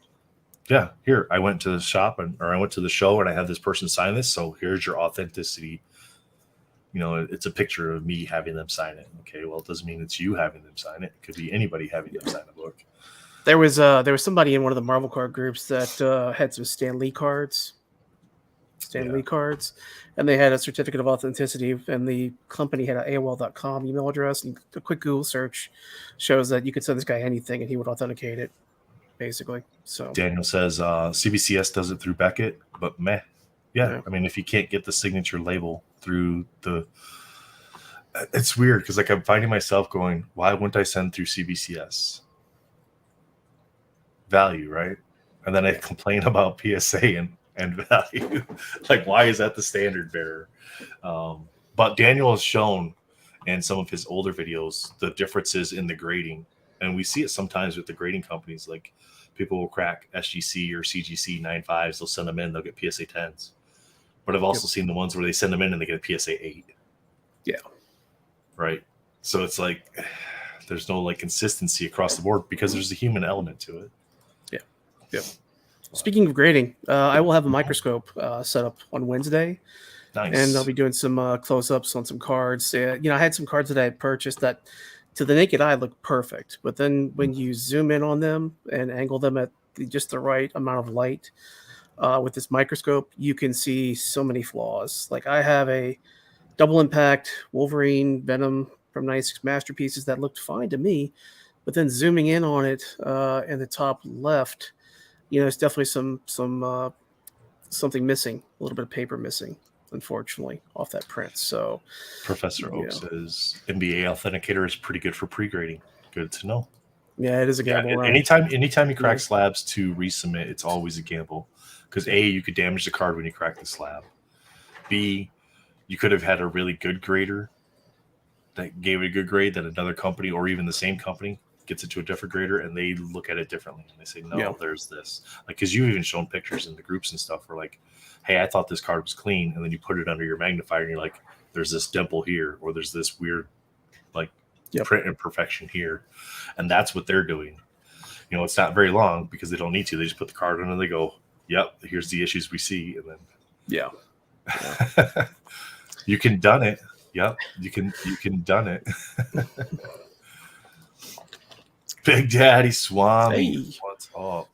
yeah, here, I went to the shop or I went to the show and I had this person sign this. So here's your authenticity. It's a picture of me having them sign it. Okay, well, it doesn't mean it's you having them sign it. It could be anybody having them sign a book. There was somebody in one of the Marvel card groups that had some Stan Lee cards. Stan Lee cards, and they had a certificate of authenticity, and the company had an AOL.com email address, and a quick Google search shows that you could send this guy anything and he would authenticate it, basically. So Daniel says CBCS does it through Beckett, but meh. Yeah, I mean, if you can't get the signature label through the, it's weird because like I'm finding myself going, why wouldn't I send through CBCS? Value, right? And then I complain about PSA and value. Like, why is that the standard bearer? But Daniel has shown in some of his older videos the differences in the grading, and we see it sometimes with the grading companies. Like, people will crack SGC or CGC 9.5s, they'll send them in, they'll get PSA 10s. But I've also seen the ones where they send them in and they get a PSA 8. Yeah. Right. So it's like there's no like consistency across the board because there's a human element to it. Yeah. Yeah. Speaking of grading, I will have a microscope set up on Wednesday. Nice. And I'll be doing some close-ups on some cards. I had some cards that I had purchased that to the naked eye look perfect. But then when you zoom in on them and angle them at just the right amount of light with this microscope, you can see so many flaws. Like I have a double impact Wolverine Venom from 96 Masterpieces that looked fine to me. But then zooming in on it in the top left, it's definitely something missing, a little bit of paper missing, unfortunately, off that print. So Professor Oak says NBA Authenticator is pretty good for pre-grading. Good to know. Yeah, it is a gamble. Right? Anytime you crack slabs to resubmit, it's always a gamble. Because A, you could damage the card when you crack the slab. B, you could have had a really good grader that gave it a good grade that another company or even the same company gets it to a different grader and they look at it differently. And they say, no, there's this. Like, because you've even shown pictures in the groups and stuff where like, hey, I thought this card was clean. And then you put it under your magnifier and you're like, there's this dimple here or there's this weird like print imperfection here. And that's what they're doing. It's not very long because they don't need to. They just put the card in and they go, yep, here's the issues we see. And then you can done it. Yep, you can done it. Big Daddy Swami, what's up?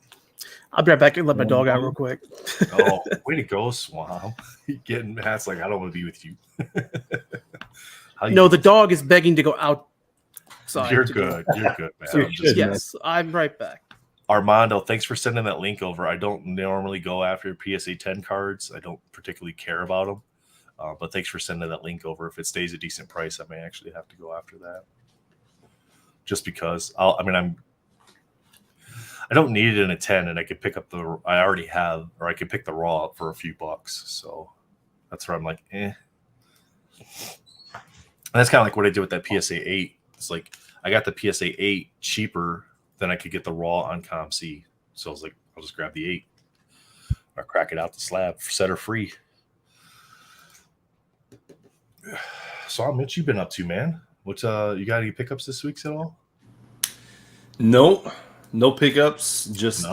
I'll be right back and let my dog out real quick. Oh, way to go, Swam. Getting Matt's like, I don't want to be with you. No, the dog is begging to go outside. You're good. You're good, man. I'm right back. Armando, thanks for sending that link over. I don't normally go after PSA 10 cards. I don't particularly care about them. But thanks for sending that link over. If it stays a decent price, I may actually have to go after that. Just because I don't need it in a 10 and I could pick up I already have, or I could pick the raw up for a few bucks. So that's where I'm like, And that's kind of like what I did with that PSA 8. It's like I got the PSA 8 cheaper than I could get the raw on ComC. So I was like, I'll just grab the 8. Or crack it out the slab, set her free. So, Mitch, you've been up to, man? What's you got any pickups this week at all? No pickups. Just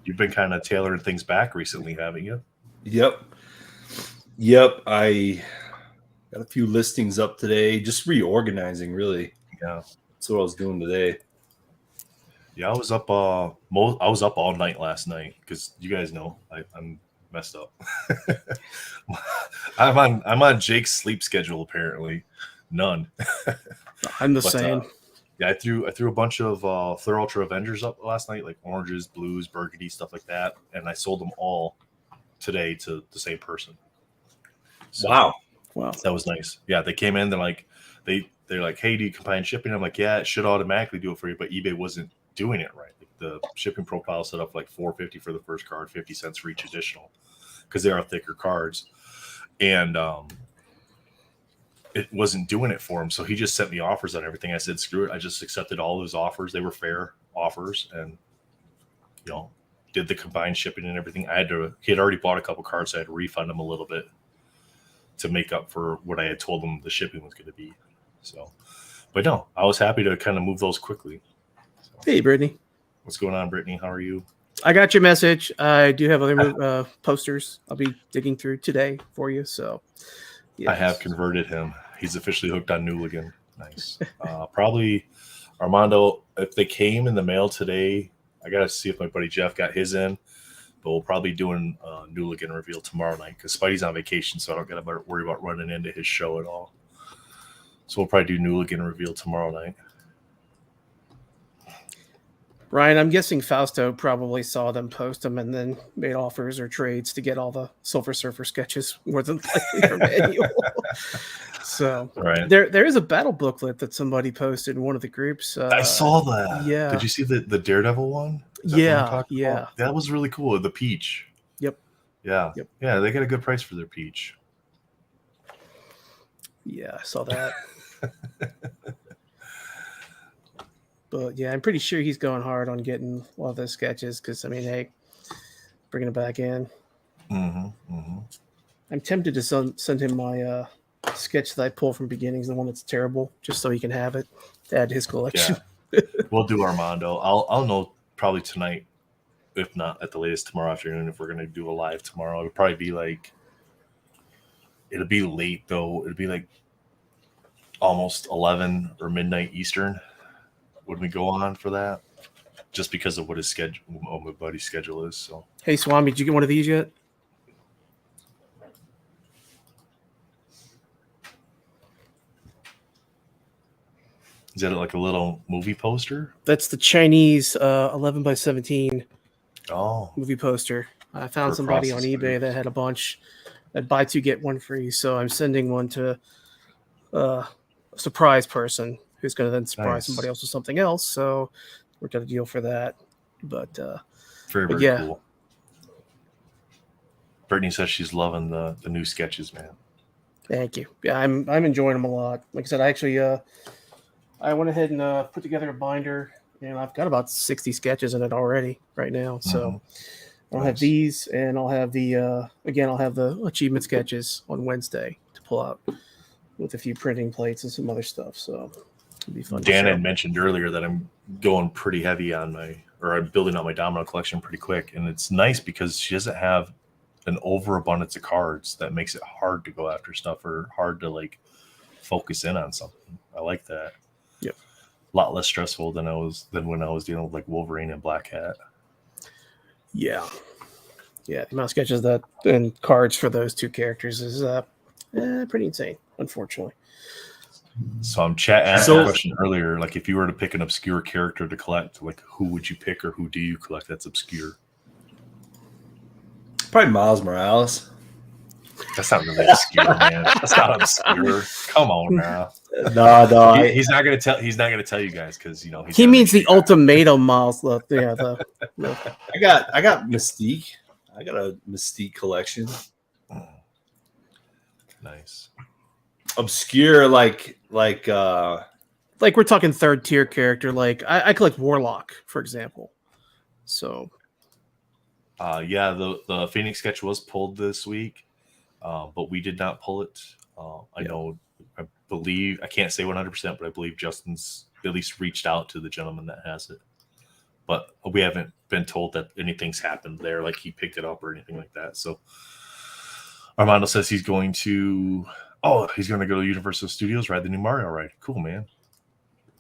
you've been kind of tailoring things back recently, haven't you? Yep. I got a few listings up today. Just reorganizing, really. Yeah, that's what I was doing today. Yeah, I was up. I was up all night last night because you guys know I'm messed up. I'm on Jake's sleep schedule apparently. None. I'm the same. Yeah, I threw a bunch of Fleur Ultra Avengers up last night, like oranges, blues, burgundy, stuff like that, and I sold them all today to the same person. So, wow, that was nice. Yeah, they came in. They're like, they're like, hey, do you combine shipping? I'm like, yeah, it should automatically do it for you, but eBay wasn't doing it right. Like, the shipping profile set up like $4.50 for the first card, 50 cents for each additional, because they are thicker cards, and it wasn't doing it for him. So he just sent me offers on everything. I said, screw it. I just accepted all of his offers. They were fair offers, and did the combined shipping and everything. He had already bought a couple cards, so I had to refund him a little bit to make up for what I had told him the shipping was going to be. So, but no, I was happy to kind of move those quickly. So, hey, Brittany. What's going on, Brittany? How are you? I got your message. I do have other posters I'll be digging through today for you. So, yes. I have converted him. He's officially hooked on Newligan. Nice. Probably Armando, if they came in the mail today, I got to see if my buddy Jeff got his in. But we'll probably be doing a Newligan reveal tomorrow night because Spidey's on vacation, so I don't got to worry about running into his show at all. So we'll probably do Newligan reveal tomorrow night. Ryan, I'm guessing Fausto probably saw them post them and then made offers or trades to get all the Silver Surfer sketches more than likely from annual. So Right. there is a battle booklet that somebody posted in one of the groups. I saw that. Yeah. Did you see the Daredevil one? Yeah. That was really cool. The peach. Yep. Yeah. Yep. Yeah, they got a good price for their peach. Yeah, I saw that. But yeah, I'm pretty sure he's going hard on getting a lot of those sketches because, I mean, hey, bringing it back in. I'm tempted to send him my sketch that I pull from Beginnings, the one that's terrible, just so he can have it to add to his collection. Yeah. We'll do Armando. I'll know probably tonight, if not at the latest tomorrow afternoon, if we're going to do a live tomorrow. It'll probably be like, it'll be late though. It'll be like almost 11 or midnight Eastern when we go on for that, just because of what his schedule, my buddy's schedule is. So, hey, Swami, did you get one of these yet? is that like a little movie poster? That's the Chinese 11 by 17 Oh, movie poster. I found For somebody on Cross the eBay that had a bunch that buy two get one free. So I'm sending one to a surprise person who's going to then surprise Nice. somebody else with something else. So worked out a deal for that. But very yeah. cool. Brittany says she's loving the new sketches, man. Thank you. Yeah, I'm enjoying them a lot. Like I said, I actually I went ahead and put together a binder, and I've got about 60 sketches in it already right now. So I'll have these, and I'll have the again, I'll have the achievement sketches on Wednesday to pull out with a few printing plates and some other stuff. So it'll be fun. Dan had mentioned earlier that I'm going pretty heavy on I'm building out my domino collection pretty quick, and it's nice because she doesn't have an overabundance of cards that makes it hard to go after stuff or hard to like focus in on something. I like that. Yep. A lot less stressful than when I was dealing with like Wolverine and Black Cat. Yeah. Yeah, the amount of sketches that and cards for those two characters is pretty insane, unfortunately. So I'm asking a question earlier, like if you were to pick an obscure character to collect, like who would you pick or who do you collect that's obscure? Probably Miles Morales. That's not really obscure, man. That's not obscure. Come on now. No, he's not gonna tell. He's not gonna tell you guys because he means the ultimatum, Miles. I got Mystique. I got a Mystique collection. Nice. Obscure, like we're talking third tier character. Like I collect Warlock, for example. So. Yeah, the Phoenix sketch was pulled this week, but we did not pull it. I believe, I can't say 100%, but I believe Justin's at least reached out to the gentleman that has it. But we haven't been told that anything's happened there, like he picked it up or anything like that. So Armando says he's going to go to Universal Studios, ride the new Mario ride. Cool, man.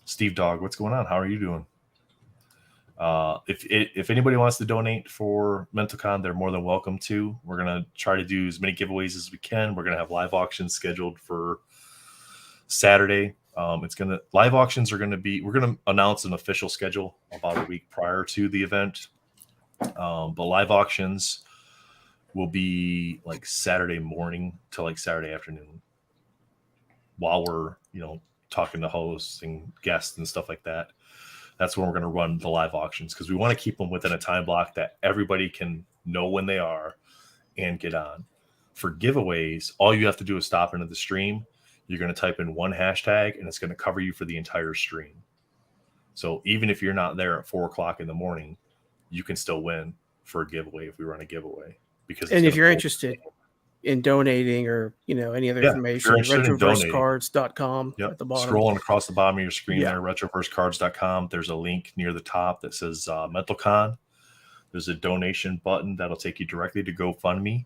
Steve Dog, what's going on? How are you doing? If anybody wants to donate for MentalCon, they're more than welcome to. We're going to try to do as many giveaways as we can. We're going to have live auctions scheduled for Saturday. Live auctions are going to be, we're going to announce an official schedule about a week prior to the event. But live auctions will be like Saturday morning to like Saturday afternoon while we're, talking to hosts and guests and stuff like that. That's when we're going to run the live auctions because we want to keep them within a time block that everybody can know when they are and get on. For giveaways, all you have to do is stop into the stream. You're going to type in one hashtag and it's going to cover you for the entire stream. So even if you're not there at 4:00 in the morning, you can still win for a giveaway if we run a giveaway. And if you're interested in donating or any other information, retroversecards.com at the bottom. Scrolling across the bottom of your screen there, retroversecards.com. There's a link near the top that says MentalCon. There's a donation button that'll take you directly to GoFundMe.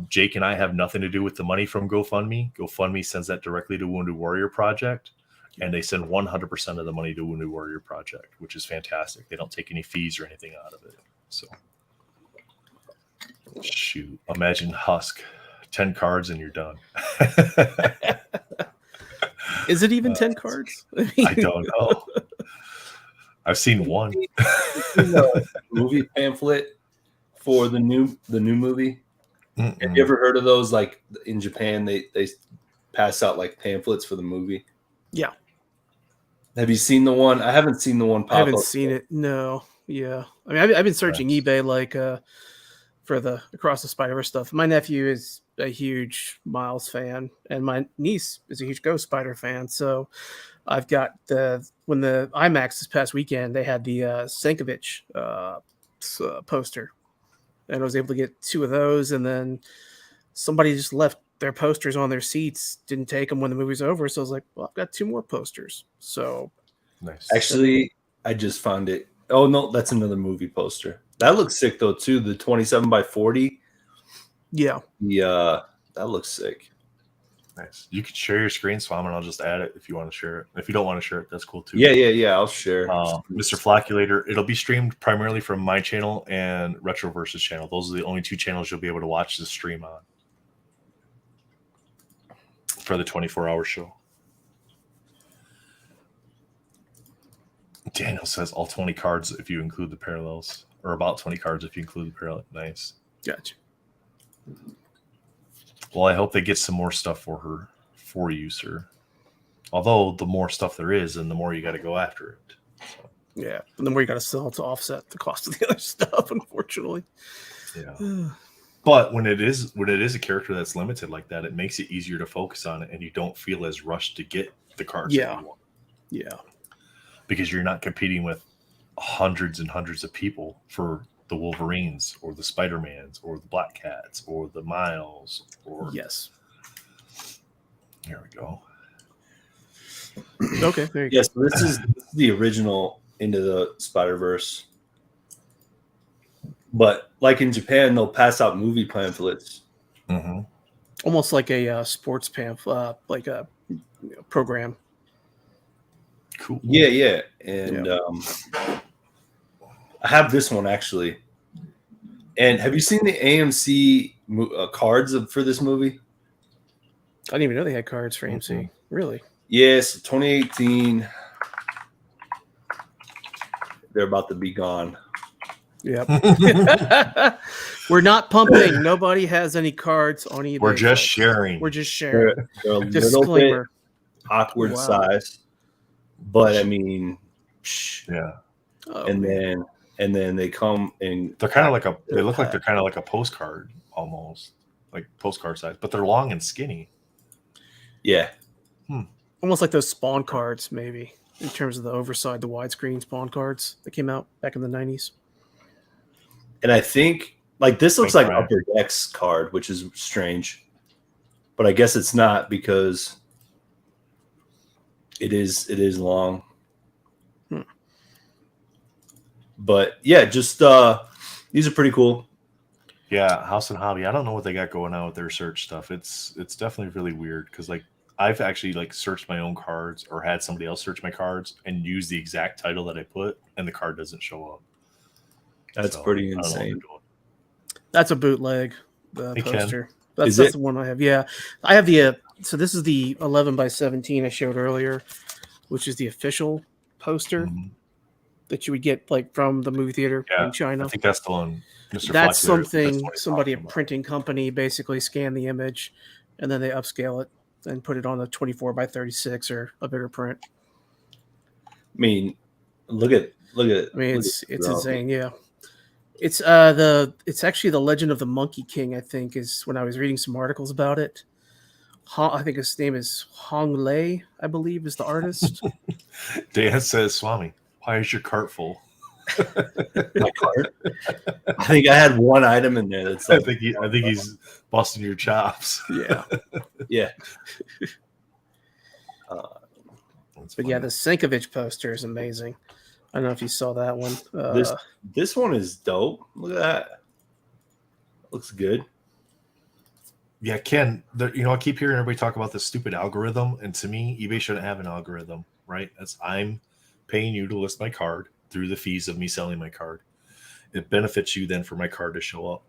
Jake and I have nothing to do with the money from GoFundMe. GoFundMe sends that directly to Wounded Warrior Project, and they send 100% of the money to Wounded Warrior Project, which is fantastic. They don't take any fees or anything out of it. So Shoot. Imagine Husk. 10 cards and you're done. Is it even 10 cards? I don't know. I've seen one. The movie pamphlet for the new movie. Mm-mm. Have you ever heard of those? Like in Japan, they pass out like pamphlets for the movie. Yeah. Have you seen the one? I haven't seen the one pop I haven't up seen yet. it. No. Yeah. I mean, I've been searching Nice. eBay like for the Across the Spider-Verse stuff. My nephew is a huge Miles fan, and my niece is a huge Ghost Spider fan. So I've got when the IMAX this past weekend, they had the Sankovic poster, and I was able to get 2 of those. And then somebody just left their posters on their seats, didn't take them when the movie's over. So I was like, well, I've got 2 more posters. So Nice. Actually, I just found it. Oh no, that's another movie poster. That looks sick though too. The 27 by 40. yeah, That looks sick. Nice. You could share your screen, Swam, and I'll just add it if you want to share it. If you don't want to share it, that's cool too. Yeah. I'll share. Mr. Flocculator, it'll be streamed primarily from my channel and Retroverse's channel. Those are the only 2 channels you'll be able to watch the stream on for the 24-hour show. Daniel says all 20 cards if you include the parallels, or about 20 cards if you include the parallel. Nice. gotcha. Well, I hope they get some more stuff for you, sir. Although the more stuff there is, and the more you got to go after it. So, Yeah, and then where you got to sell to offset the cost of the other stuff, unfortunately. yeah. But when it is a character that's limited like that, it makes it easier to focus on it, and you don't feel as rushed to get the cards that you want. Yeah. Because you're not competing with hundreds and hundreds of people for the Wolverines or the Spider-Mans or the Black Cats or the Miles or Yes. Here we go. Okay, there you Yes, this is the original Into the Spider-Verse. But like in Japan, they'll pass out movie pamphlets. Mm-hmm. go. Almost like a sports pamphlet, like a program. Cool. Yeah. And I have this one actually. And have you seen the AMC cards for this movie? I didn't even know they had cards for AMC. Mhm. Really? Yes, 2018. They're about to be gone. Yep. We're not pumping. Nobody has any cards on eBay. We're just folks. sharing. We're just sharing. They're a little bit Disclaimer. awkward Wow. size, but I mean, Yeah. Oh, and man. then they come and They're kind of like they look like they're kind of like a postcard almost, like postcard size, but they're long and skinny. yeah, Almost like those Spawn cards, maybe, in terms of the oversized, the widescreen Spawn cards that came out back in the 90s. and I think like this looks like Right. Upper Decks card, which is strange, but I guess it's not because it is long. But yeah, just these are pretty cool. Yeah, House and Hobby. I don't know what they got going on with their search stuff. It's definitely really weird because like I've actually like searched my own cards or had somebody else search my cards and use the exact title that I put, and the card doesn't show up. That's So, pretty I don't know what they're insane. doing. That's a bootleg, the Hey, Ken. poster. That's Is it? the one I have. Yeah. I have the, so this is the 11 by 17 I showed earlier, which is the official poster Mhm. that you would get like from the movie theater Yeah, in China. I think that's the one. Mr. That's Flocculator, something what he's somebody, a talking about. printing company, basically scanned the image and then they upscale it and put it on a 24 by 36 or a bigger print. I mean, look at. I mean, look it's at the- insane. Yeah. It's it's actually the Legend of the Monkey King, I think, is when I was reading some articles about it. I think his name is Hong Lei, I believe, is the artist. Dan says, Swami, why is your cart full? my card. I think I had one item in there that's I like, think he's busting your chops. Yeah. yeah. That's But yeah, funny. the Sankovic poster is amazing. I don't know if you saw that one. This one is dope. Look at that. Looks good. Yeah, Ken, I keep hearing everybody talk about this stupid algorithm, and to me, eBay shouldn't have an algorithm, right? I'm paying you to list my card through the fees of me selling my card. It benefits you then for my card to show up.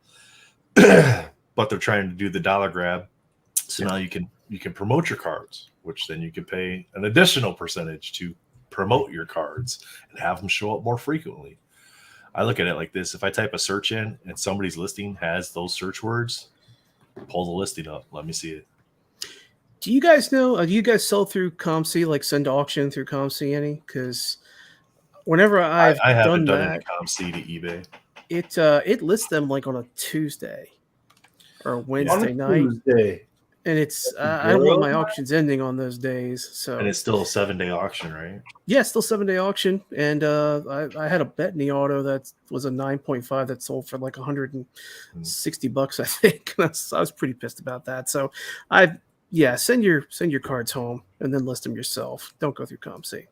but they're trying to do the dollar grab. So now you can promote your cards, which then you can pay an additional percentage to promote your cards and have them show up more frequently. I look at it like this: if I type a search in and somebody's listing has those search words, pull the listing up. Let me see it. Do you guys know? Do you guys sell through ComC, like send to auction through ComC any? Because whenever I I've haven't done done any that, ComC to eBay. it lists them like on a Tuesday or a Wednesday night, Tuesday. and it's That's I don't want my good. auctions ending on those days. So And it's still a 7-day auction, right? yeah, still 7-day auction, and I had a Bettany auto that was a 9.5 that sold for like $160, I think. I was pretty pissed about that. So send your cards home and then list them yourself. Don't go through ComC.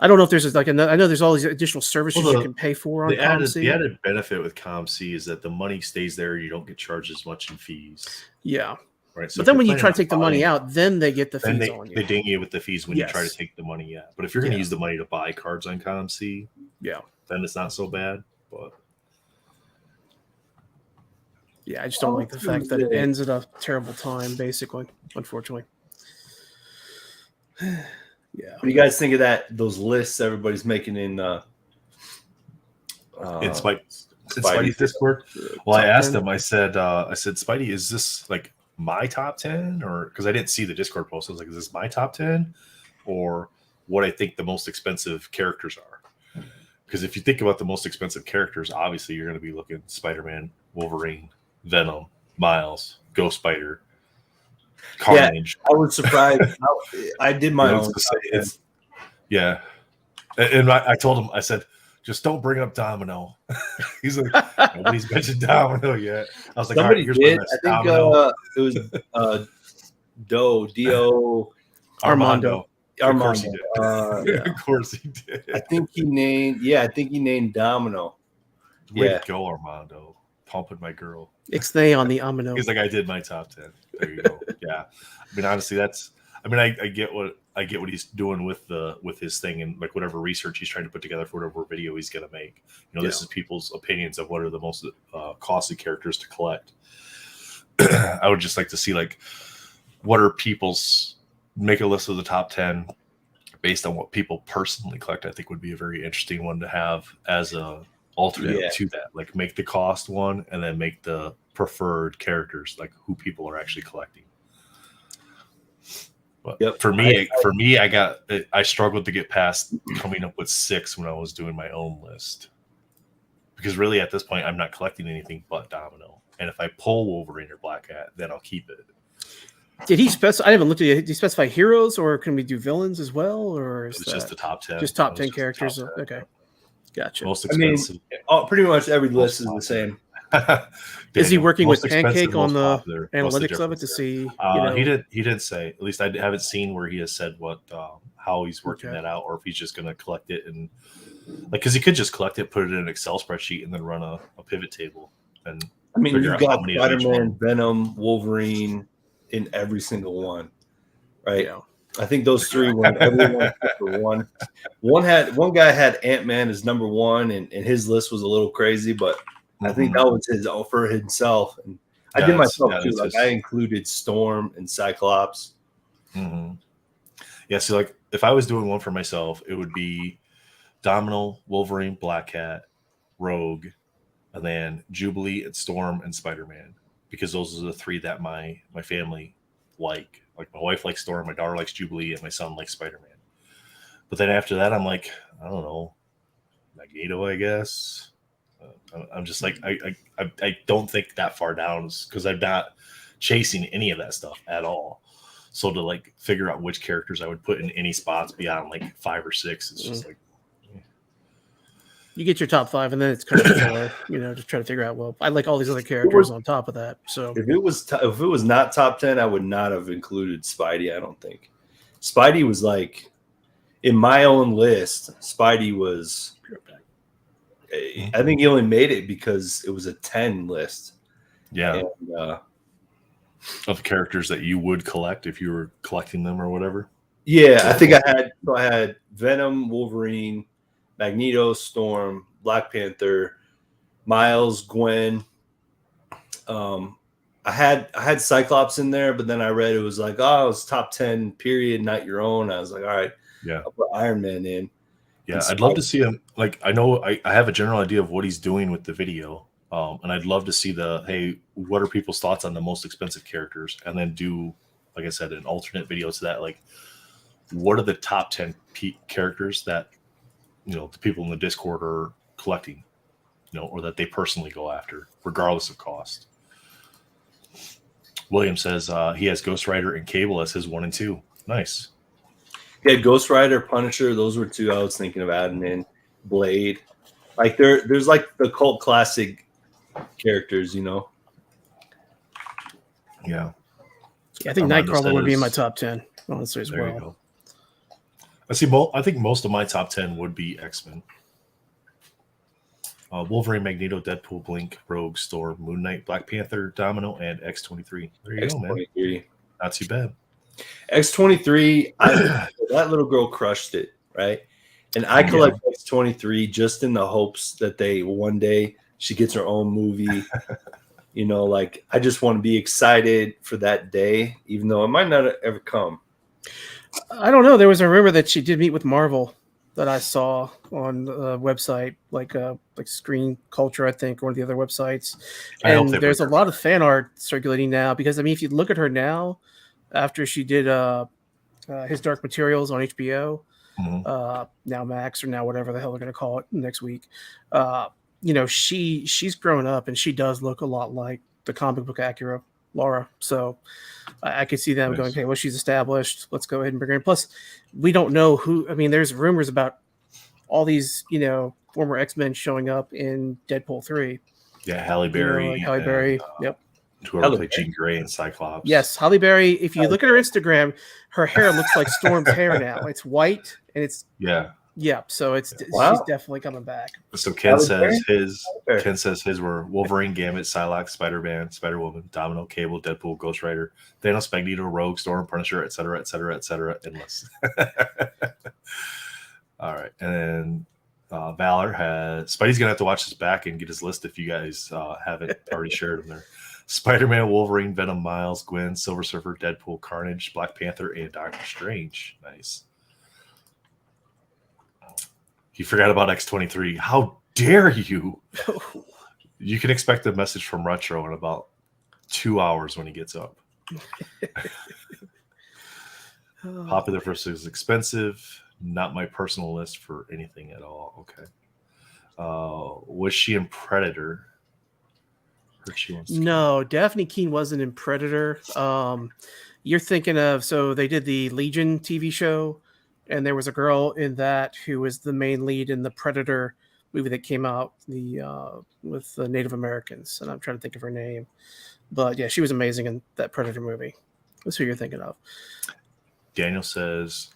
I don't know if there's I know there's all these additional services you can pay for on The ComC. added benefit with ComC is that the money stays there. You don't get charged as much in fees. Yeah. Right. So but then when you try to take the money out, then they get the fees on you. They ding you with the fees when you try to take the money out. But if you're going to use the money to buy cards on ComC, then it's not so bad. But yeah, I just don't like the fact that it ends at a terrible time, basically, unfortunately. Yeah. What do you guys think of that? Those lists everybody's making in Spidey's Discord. Well, I asked him. I said, Spidey, is this like my top 10? Or because I didn't see the Discord post, I was like, is this my top 10 or what I think the most expensive characters are? Because if you think about the most expensive characters, obviously you're going to be looking Spider-Man, Wolverine, Venom, Miles, Ghost Spider, Carnage. Yeah, I was surprised. I did my own. And I told him, I said, just don't bring up Domino. He's like, nobody's mentioned Domino yet. I was like, somebody all right, here's did. my I think Domino. it was Do Armando. Of course he did. Of course he did. I think he named Domino. Way to go, Armando. Pumping my girl. Ixnay on the Amino. He's like, I did my top 10. There you go. Yeah. I mean, honestly, I get what he's doing with his thing and like whatever research he's trying to put together for whatever video he's gonna make. This is people's opinions of what are the most costly characters to collect. I would just like to see like what are people's make a list of the top 10 based on what people personally collect. I think would be a very interesting one to have as a alternate to that. Like make the cost one and then make the preferred characters like who people are actually collecting. But for me, I struggled to get past coming up with 6 when I was doing my own list. Because really at this point, I'm not collecting anything but Domino. And if I pull Wolverine or Black Cat, then I'll keep it. Did he specify? I haven't looked at it. Did he specify heroes or can we do villains as well? Or is it's just the top 10. Just top 10 characters. Top 10. Okay. Gotcha. Most expensive. I mean, pretty much every list is the same. Is he working with Pancake on the analytics of it to see? He didn't say. At least I haven't seen where he has said what how he's working that out, or if he's just going to collect it and like because he could just collect it, put it in an Excel spreadsheet, and then run a pivot table. And I mean, you've got Spider-Man, Venom, Wolverine in every single one, right? Yeah. I think those 3 went everyone except for one. One guy had Ant-Man as number 1, and his list was a little crazy, but I think that was his for himself. And I did myself too. Like I included Storm and Cyclops. Mm-hmm. Yeah, so like if I was doing one for myself, it would be Domino, Wolverine, Black Cat, Rogue, and then Jubilee and Storm and Spider-Man. Because those are the 3 that my family like. Like my wife likes Storm, my daughter likes Jubilee, and my son likes Spider-Man. But then after that, I'm like, I don't know, Magneto, I guess. I'm just like, I don't think that far down because I'm not chasing any of that stuff at all. So to like figure out which characters I would put in any spots beyond like 5 or 6, it's just like. You get your top 5, and then it's kind of filler, to try to figure out. Well, I like all these other characters on top of that. So if it was not top 10, I would not have included Spidey. I don't think Spidey was like in my own list. Spidey was. I think he only made it because it was a 10 list. Yeah. And, of characters that you would collect if you were collecting them or whatever. Yeah, I think I had Venom, Wolverine, Magneto, Storm, Black Panther, Miles, Gwen, I had Cyclops in there, but then I read it was like, oh, it's top 10 period, not your own. I was like, all right, Yeah, I'll put Iron Man in. yeah. I'd love to see him. Like, I know I have a general idea of what he's doing with the video, and I'd love to see hey, what are people's thoughts on the most expensive characters, and then do, like I said, an alternate video to that. Like, what are the top 10 characters that the people in the Discord are collecting, or that they personally go after, regardless of cost. William says he has Ghost Rider and Cable as his 1 and 2. Nice. Yeah, Ghost Rider, Punisher, those were 2 I was thinking of adding in. Blade. Like there's like the cult classic characters, Yeah. Yeah, I think Nightcrawler would be in my top 10, honestly, as well. You go. I think most of my top 10 would be X-Men. Wolverine, Magneto, Deadpool, Blink, Rogue, Storm, Moon Knight, Black Panther, Domino, and X-23. There you go, man. Not too bad. X-23, that little girl crushed it, right? And I collect X-23 just in the hopes that one day she gets her own movie. Like, I just want to be excited for that day, even though it might not ever come. I don't know. There was a rumor that she did meet with Marvel that I saw on the website, like Screen Culture, I think, one of the other websites. And there's a lot of fan art circulating now because, I mean, if you look at her now, after she did His Dark Materials on HBO, now Max or now whatever the hell they're going to call it next week, she's grown up and she does look a lot like the comic book Acura Laura. So I could see them going, okay, well, she's established. Let's go ahead and bring her in. Plus, we don't know who. I mean, there's rumors about all these, former X-Men showing up in Deadpool 3. Yeah, Halle Berry. Halle Berry. Yep. Whoever played Jean Grey and Cyclops. Yes, Halle Berry. If you look at her Instagram, her hair looks like Storm's hair now. It's white and it's so she's definitely coming back. So Ken says his were Wolverine, Gambit, Psylocke, Spider-Man, Spider-Woman, Domino, Cable, Deadpool, Ghost Rider, Thanos, Magneto, Rogue, Storm, Punisher, etc., endless. All right, and then Valor has Spidey's gonna have to watch this back and get his list if you guys haven't already shared them there. Spider-Man, Wolverine, Venom, Miles, Gwen, Silver Surfer, Deadpool, Carnage, Black Panther, and Doctor Strange. Nice. You forgot about X-23. How dare you? You can expect a message from Retro in about 2 hours when he gets up. Popular versus expensive. Not my personal list for anything at all. Okay. Was she in Predator? No, Daphne Keane wasn't in Predator. You're thinking of, so they did the Legion TV show, and there was a girl in that who was the main lead in the Predator movie that came out with the Native Americans, and I'm trying to think of her name. But yeah, she was amazing in that Predator movie. That's who you're thinking of. Daniel says,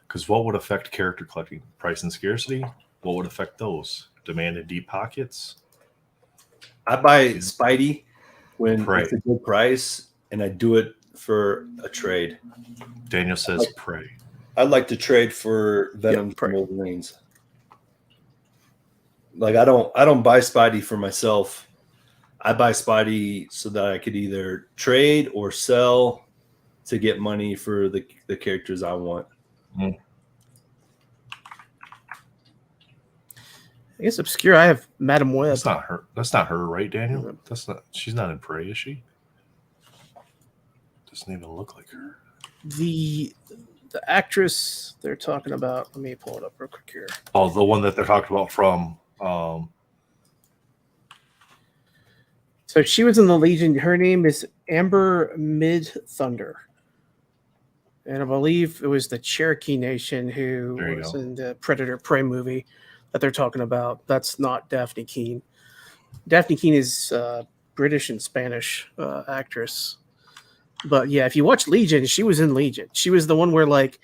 because what would affect character collecting? Price and scarcity? What would affect those? Demand and deep pockets? I buy Spidey when it's a good price, and I do it for a trade. Daniel says Prey. I'd like to trade for Venom and Wolverines. Like, I don't buy Spidey for myself. I buy Spidey so that I could either trade or sell to get money for the characters I want. I guess obscure. I have Madam Web. That's not her. That's not her, right, Daniel? That's not. She's not in Prey, is she? Doesn't even look like her. The actress they're talking about. Let me pull it up real quick here. Oh, the one that they're talking about from. So she was in the Legion. Her name is Amber Mid Thunder, and I believe it was the Cherokee Nation who was in the Predator Prey movie that they're talking about. That's not Daphne Keane. Daphne Keane is British and Spanish actress. But yeah, if you watch Legion, she was in Legion. She was the one where, like,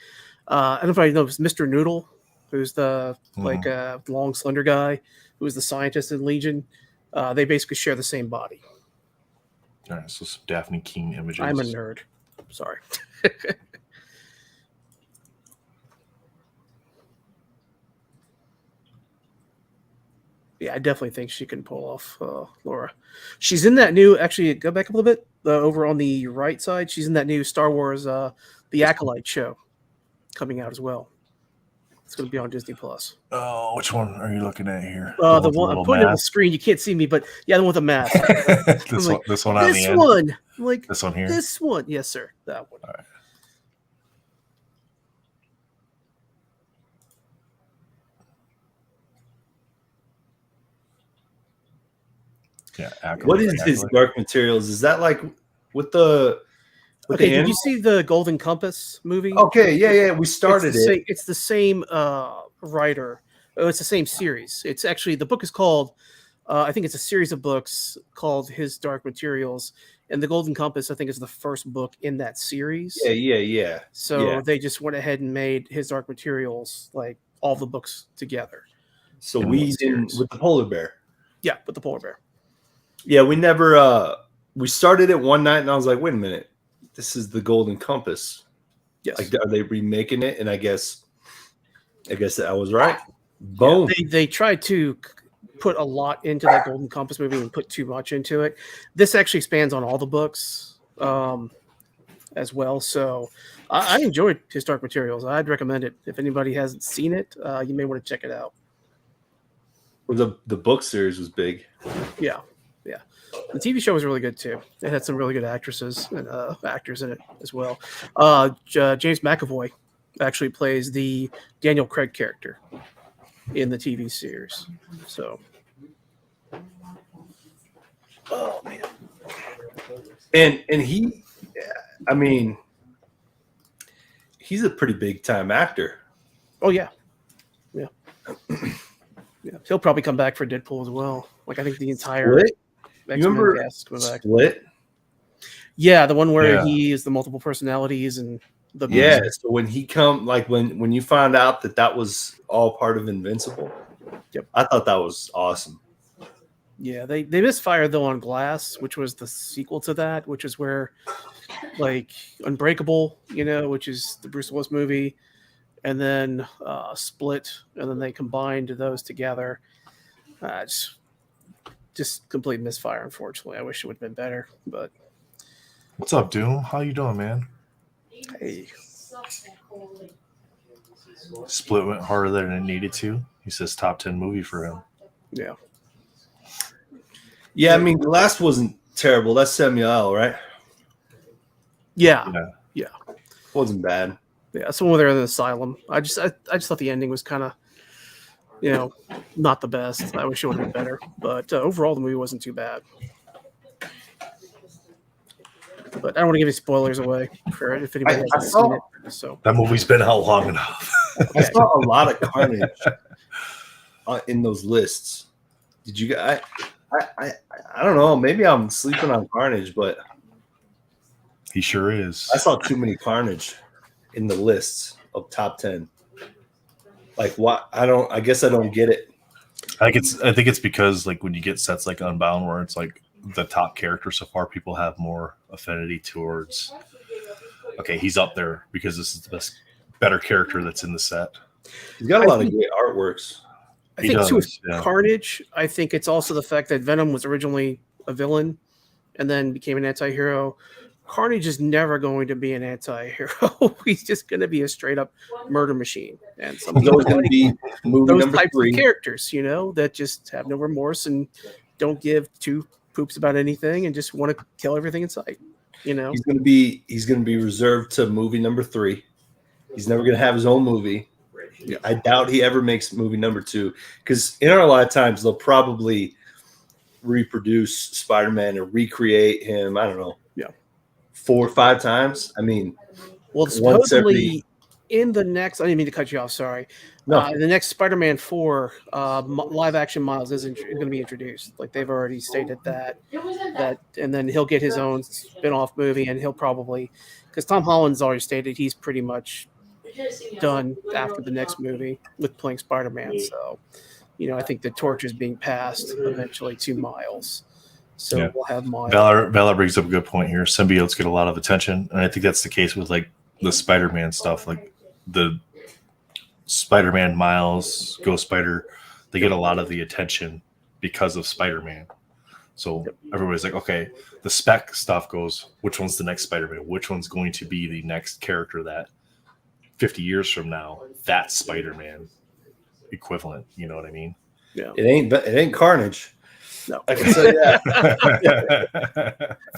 I don't know if I know, it was Mr. Noodle, who's the long, slender guy, who was the scientist in Legion. They basically share the same body. All right, so some Daphne Keane images. I'm a nerd. Sorry. Yeah, I definitely think she can pull off Laura. She's in that new. Actually, go back a little bit over on the right side. She's in that new Star Wars, the Acolyte show, coming out as well. It's going to be on Disney Plus. Oh, which one are you looking at here? The one I'm putting it on the screen. You can't see me, but yeah, the one with the mask. this one on the end. One. I'm like this one here. This one, yes, sir. That one. All right. Yeah. What is his Dark Materials? Is that like with the? Okay, did you see the Golden Compass movie? Okay, yeah. We started it. It's the same writer. Oh, it's the same series. It's actually, the book is called, I think it's a series of books called His Dark Materials. And the Golden Compass, I think, is the first book in that series. Yeah. So they just went ahead and made His Dark Materials, like all the books together. So we did with the polar bear. Yeah, with the polar bear. Yeah, we never, we started it one night and I was like, wait a minute. This is the Golden Compass. Yes. Like, are they remaking it? And I guess that I was right. Boom. Yeah, they tried to put a lot into that Golden Compass movie and put too much into it. This actually expands on all the books as well. So I enjoyed His Dark Materials. I'd recommend it. If anybody hasn't seen it, you may want to check it out. Well, the book series was big. Yeah. The TV show was really good too. It had some really good actresses and actors in it as well. James McAvoy actually plays the Daniel Craig character in the TV series. So, oh man, and he, I mean, he's a pretty big time actor. Oh yeah. He'll probably come back for Deadpool as well. Like, I think the entire. Split? You remember Split? Yeah, the one where he is the multiple personalities and the music. So when he when you found out that was all part of Invincible, I thought that was awesome. Yeah, they misfired though on Glass, which was the sequel to that, which is where like Unbreakable, which is the Bruce Willis movie, and then Split, and then they combined those together. Just complete misfire, unfortunately. I wish it would have been better, but what's up, Doom? How you doing, man? Hey. Split went harder than it needed to. He says top 10 movie for him. Yeah, I mean, the last wasn't terrible. That's Samuel, right? Yeah. Wasn't bad. Yeah, someone there in the asylum. I just thought the ending was kind of, not the best. I wish it would have been better. But overall, the movie wasn't too bad. But I don't want to give any spoilers away for if anybody hasn't seen it. So that movie's been out long enough. I saw a lot of carnage in those lists. Did you guys? I don't know. Maybe I'm sleeping on Carnage, but he sure is. I saw too many Carnage in the lists of top 10. Like, what? I guess I don't get it. I think it's because like when you get sets like Unbound, where it's like the top character so far, people have more affinity towards. Okay, he's up there because this is the better character that's in the set. He's got a lot of great artworks. I think too, with Carnage, I think it's also the fact that Venom was originally a villain and then became an anti-hero. Carnage is never going to be an anti-hero. He's just going to be a straight-up murder machine. And some of those going to be those types of characters, that just have no remorse and don't give two poops about anything and just want to kill everything in sight. He's going to be reserved to movie number 3. He's never going to have his own movie. Yeah. I doubt he ever makes movie number 2 because in our lifetimes they'll probably reproduce Spider-Man or recreate him. I don't know. 4 or 5 times. I mean, well, supposedly in the next, I didn't mean to cut you off. Sorry. No, the next Spider-Man 4 live action Miles is going to be introduced. Like they've already stated that, and then he'll get his own spin-off movie, and he'll probably, because Tom Holland's already stated he's pretty much done after the next movie with playing Spider-Man. So, I think the torch is being passed eventually to Miles. So we'll have Miles. Valor brings up a good point here. Symbiotes get a lot of attention, and I think that's the case with like the Spider-Man stuff, like the Spider-Man Miles, Ghost Spider. They get a lot of the attention because of Spider-Man. So everybody's like, okay, the spec stuff goes, which one's the next Spider-Man? Which one's going to be the next character that 50 years from now, that's Spider-Man equivalent? You know what I mean? Yeah. It ain't Carnage. No. I can say that.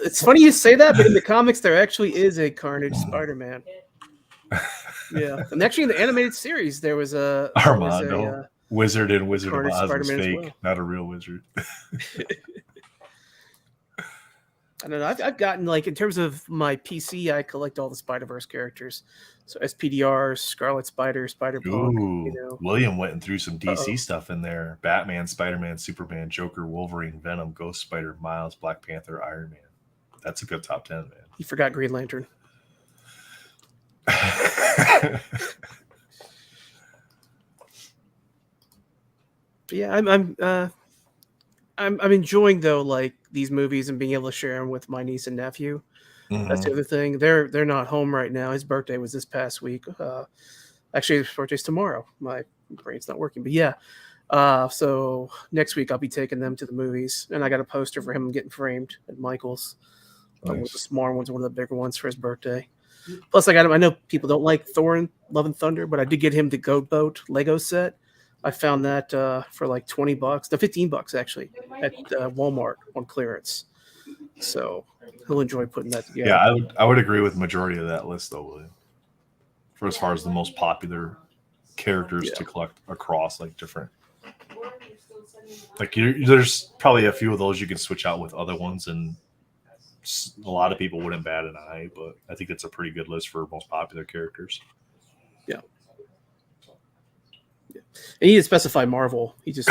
It's funny you say that, but in the comics, there actually is a Carnage Spider-Man. Yeah. And actually, in the animated series, there was a Armando, Wizard and Wizard of Carnage Oz was Spider-Man as fake, well. not a real wizard. I don't know. I've gotten, like, in terms of my PC, I collect all the Spider-Verse characters. So SPDR, Scarlet Spider, Spider-Punk. Ooh, You know. William went and threw some DC Uh-oh. stuff in there. Batman, Spider-Man, Superman, Joker, Wolverine, Venom, Ghost Spider, Miles, Black Panther, Iron Man. That's a good top 10, man. He forgot Green Lantern. But yeah, I'm enjoying, though, like, these movies and being able to share them with my niece and nephew. That's the other thing. They're not home right now. His birthday was this past week. Actually, his birthday's tomorrow. My brain's not working, but yeah. So next week I'll be taking them to the movies, and I got a poster for him getting framed at Michael's. One of the smaller ones, one of the bigger ones for his birthday. Plus, I got him. I know people don't like Thor and Love and Thunder, but I did get him the Goat Boat Lego set. I found that for like $20, no, $15 actually, at Walmart on clearance. So he'll enjoy putting that together. Yeah, I would agree with the majority of that list, though, William. For as far as the most popular characters to collect across, like, different. Like, there's probably a few of those you can switch out with other ones, and a lot of people wouldn't bat an eye, but I think it's a pretty good list for most popular characters. Yeah. And he didn't specify Marvel. He just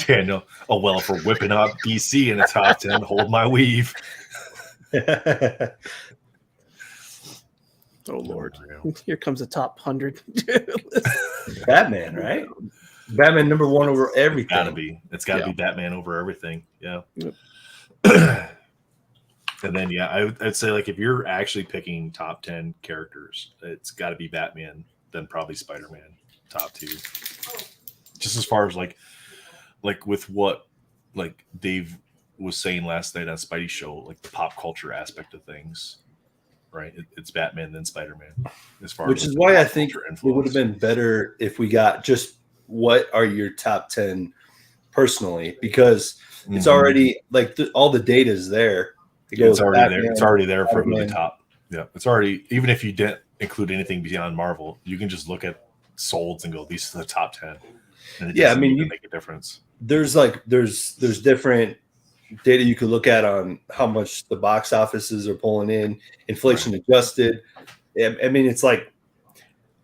yeah, no. Oh well, if we're whipping up DC in the top 10, hold my weave. Oh Lord, here comes the top 100. Batman, right? Batman number one over everything. It's gotta be Batman over everything. Yeah. Yep. And then I'd say, like, if you're actually picking top 10 characters, it's got to be Batman, then probably Spider-Man. Top 2, just as far as like with what like Dave was saying last night on Spidey's show, like the pop culture aspect of things, right? It's Batman then Spider-Man, as far which as is why I think it would have been better if we got just what are your top 10 personally, because it's already like all the data is there. It's already there. It's already there for who the top. Yeah, it's already, even if you didn't include anything beyond Marvel, you can just look at solds and go, these are the top 10, and it doesn't even make a difference. There's different data you could look at on how much the box offices are pulling in, inflation adjusted. I mean, it's like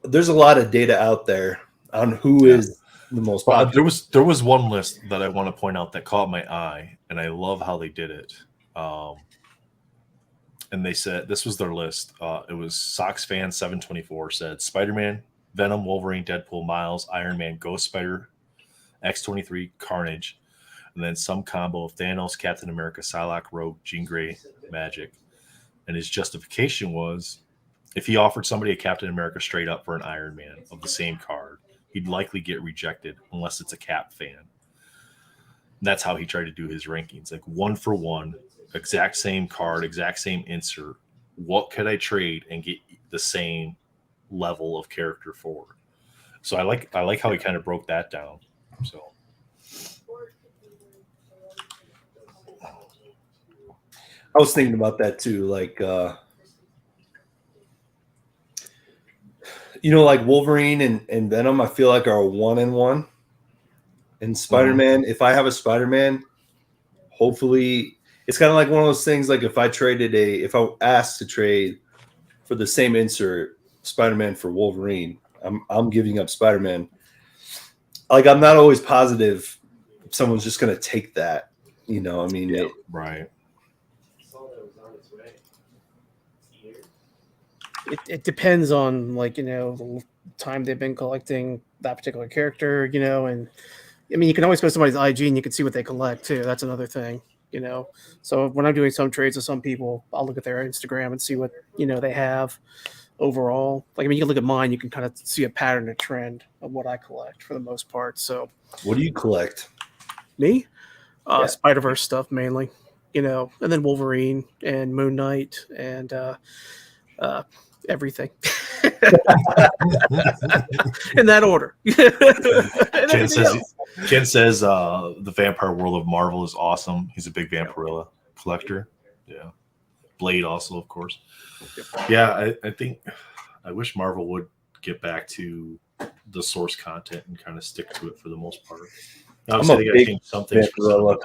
there's a lot of data out there on who is the most popular. There was one list that I want to point out that caught my eye, and I love how they did it. And they said this was their list. It was Sox fan 724 said Spider-Man, Venom, Wolverine, Deadpool, Miles, Iron Man, Ghost Spider, X-23, Carnage, and then some combo of Thanos, Captain America, Psylocke, Rogue, Jean Grey, Magic. And his justification was, if he offered somebody a Captain America straight up for an Iron Man of the same card, he'd likely get rejected unless it's a Cap fan. And that's how he tried to do his rankings, like one for one, exact same card, exact same insert. What could I trade and get the same level of character for? So I like how he kind of broke that down. So I was thinking about that too, like like Wolverine and Venom, I feel like are a 1-in-1. And Spider-Man, if I have a Spider-Man, hopefully it's kind of like one of those things, like if I asked to trade for the same insert, Spider-Man for Wolverine, I'm giving up Spider-Man. Like, I'm not always positive someone's just going to take that, I mean, right. It depends on, like, the time they've been collecting that particular character, and I mean, you can always go to somebody's IG and you can see what they collect too. That's another thing, So when I'm doing some trades with some people, I'll look at their Instagram and see what, they have. overall. Like, I mean, you can look at mine, you can kind of see a pattern, a trend of what I collect for the most part. So, What do you collect? me, Yeah. Spider-Verse stuff mainly, and then Wolverine and Moon Knight and everything in that order. And Ken everything says else. Ken says the Vampire World of Marvel is awesome. He's a big Vampirella collector. Yeah, Blade also, of course. Yeah, I think I wish Marvel would get back to the source content and kind of stick to it for the most part. Obviously, they got to change some things for some,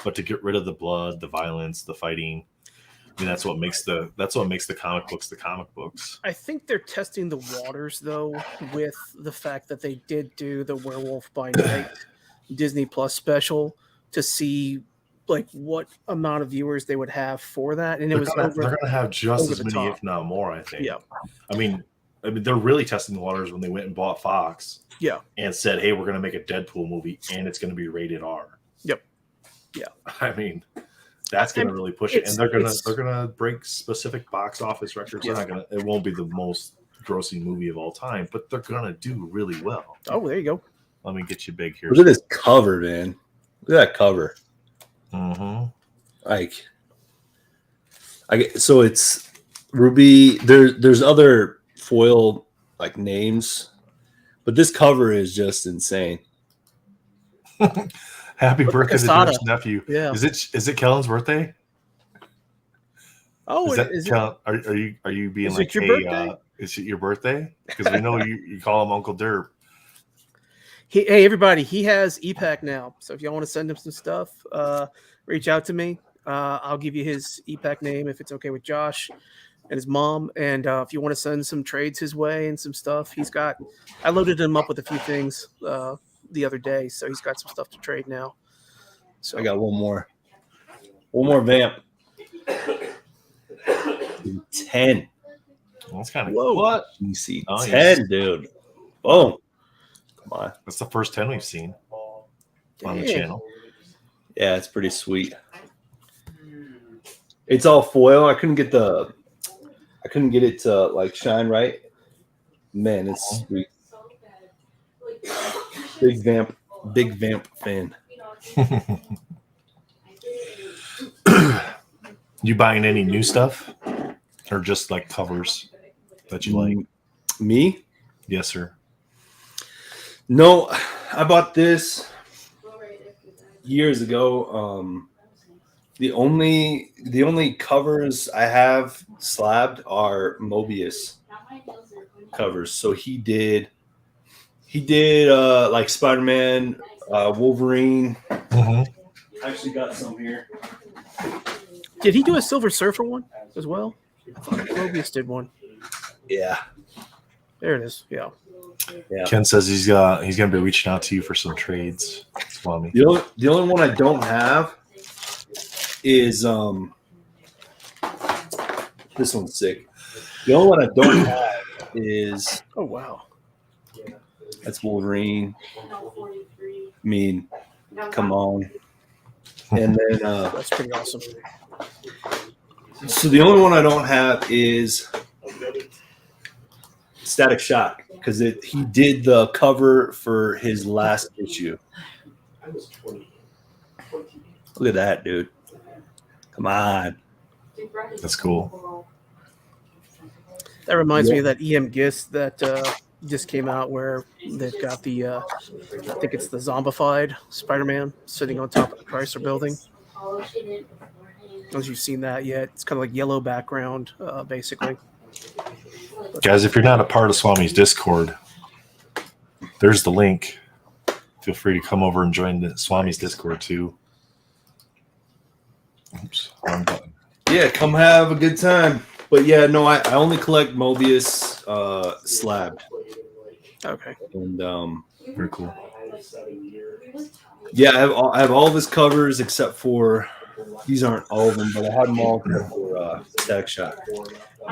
but to get rid of the blood, the violence, the fighting. I mean, that's what makes the comic books the comic books. I think they're testing the waters though with the fact that they did do the Werewolf by Night Disney Plus special to see like what amount of viewers they would have for that, and they're going to have just as many, if not more. I think. Yeah. I mean, they're really testing the waters when they went and bought Fox. Yeah. And said, "Hey, we're going to make a Deadpool movie, and it's going to be rated R." Yep. Yeah. I mean, that's going to really push it, and they're gonna break specific box office records. Yeah. It won't be the most grossing movie of all time, but they're gonna do really well. Oh, there you go. Let me get you big here. Look at this cover, man. Look at that cover. Mm-hmm. So it's Ruby. There's other foil like names, but this cover is just insane. Happy birthday to Dirk's nephew. Yeah. Is it Kellen's birthday? Oh, is it? Are you being like, hey, is it your birthday? Because we know you call him Uncle Derp. Hey, everybody, he has EPAC now. So if y'all want to send him some stuff, reach out to me. I'll give you his EPAC name if it's okay with Josh and his mom. And if you want to send some trades his way and some stuff, I loaded him up with a few things the other day. So he's got some stuff to trade now. So I got one more vamp. 10. Well, that's kind of cool. What? You see 10, yes. Dude. Boom. Come on. That's the first 10 we've seen on the channel. Yeah, it's pretty sweet. It's all foil. I couldn't get it to like shine right. Man, it's sweet. Big vamp fan. You buying any new stuff? Or just like covers that you like? Me? Yes, sir. No, I bought this years ago. The only covers I have slabbed are Mobius covers. So he did like Spider-Man, Wolverine. Mm-hmm. I actually got some here. Did he do a Silver Surfer one as well? I thought Mobius did one. Yeah. There it is. Yeah. Ken says he's gonna be reaching out to you for some trades. Swami. The only one I don't have is this one's sick. The only one I don't have is oh wow. That's Wolverine. I mean, come on. And then that's pretty awesome. So the only one I don't have is Static Shock because he did the cover for his last issue. Look at that, dude. Come on. That's cool. That reminds me of that EM Gist that just came out where they've got the I think it's the zombified Spider-Man sitting on top of the Chrysler building. As you've seen that yet, it's kind of like yellow background, basically. Guys, if you're not a part of Swami's Discord, there's the link. Feel free to come over and join the Swami's Discord too. Oops, wrong button. Yeah, come have a good time. But yeah, no, I only collect Mobius slabbed. Okay. And very cool. Yeah, I have all of his covers except for these aren't all of them, but I had them all except for Static Shock.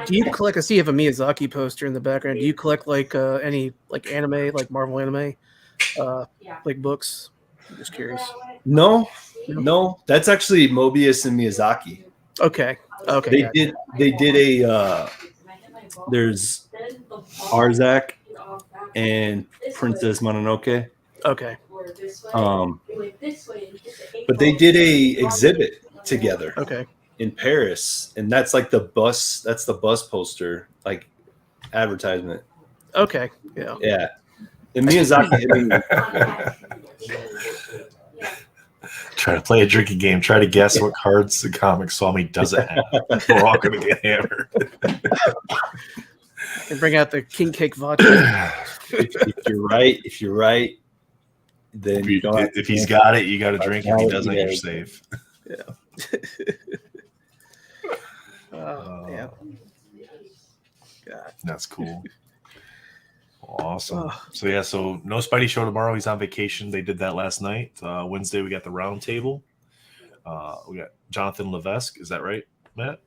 Do you collect? I see you have a Miyazaki poster in the background. Do you collect like any like anime, like Marvel anime, like books? I'm just curious. No, that's actually Mobius and Miyazaki. Okay. They did there's Arzak and Princess Mononoke. Okay. But they did a exhibit together. Okay. In Paris, and that's like the bus. That's the bus poster, like advertisement. Okay. Yeah. Yeah. And Miyazaki. Try to play a drinking game. Try to guess what cards the comic Swami doesn't have. We're all going to get hammered. And bring out the king cake vodka. if you're right, then if he's got it, you got to drink. If he doesn't, you're safe. Yeah. Yeah. God. That's cool. Awesome. So yeah, so no Spidey show tomorrow. He's on vacation. They did that last night. Wednesday we got the round table. We got Jonathan Levesque. Is that right, Matt?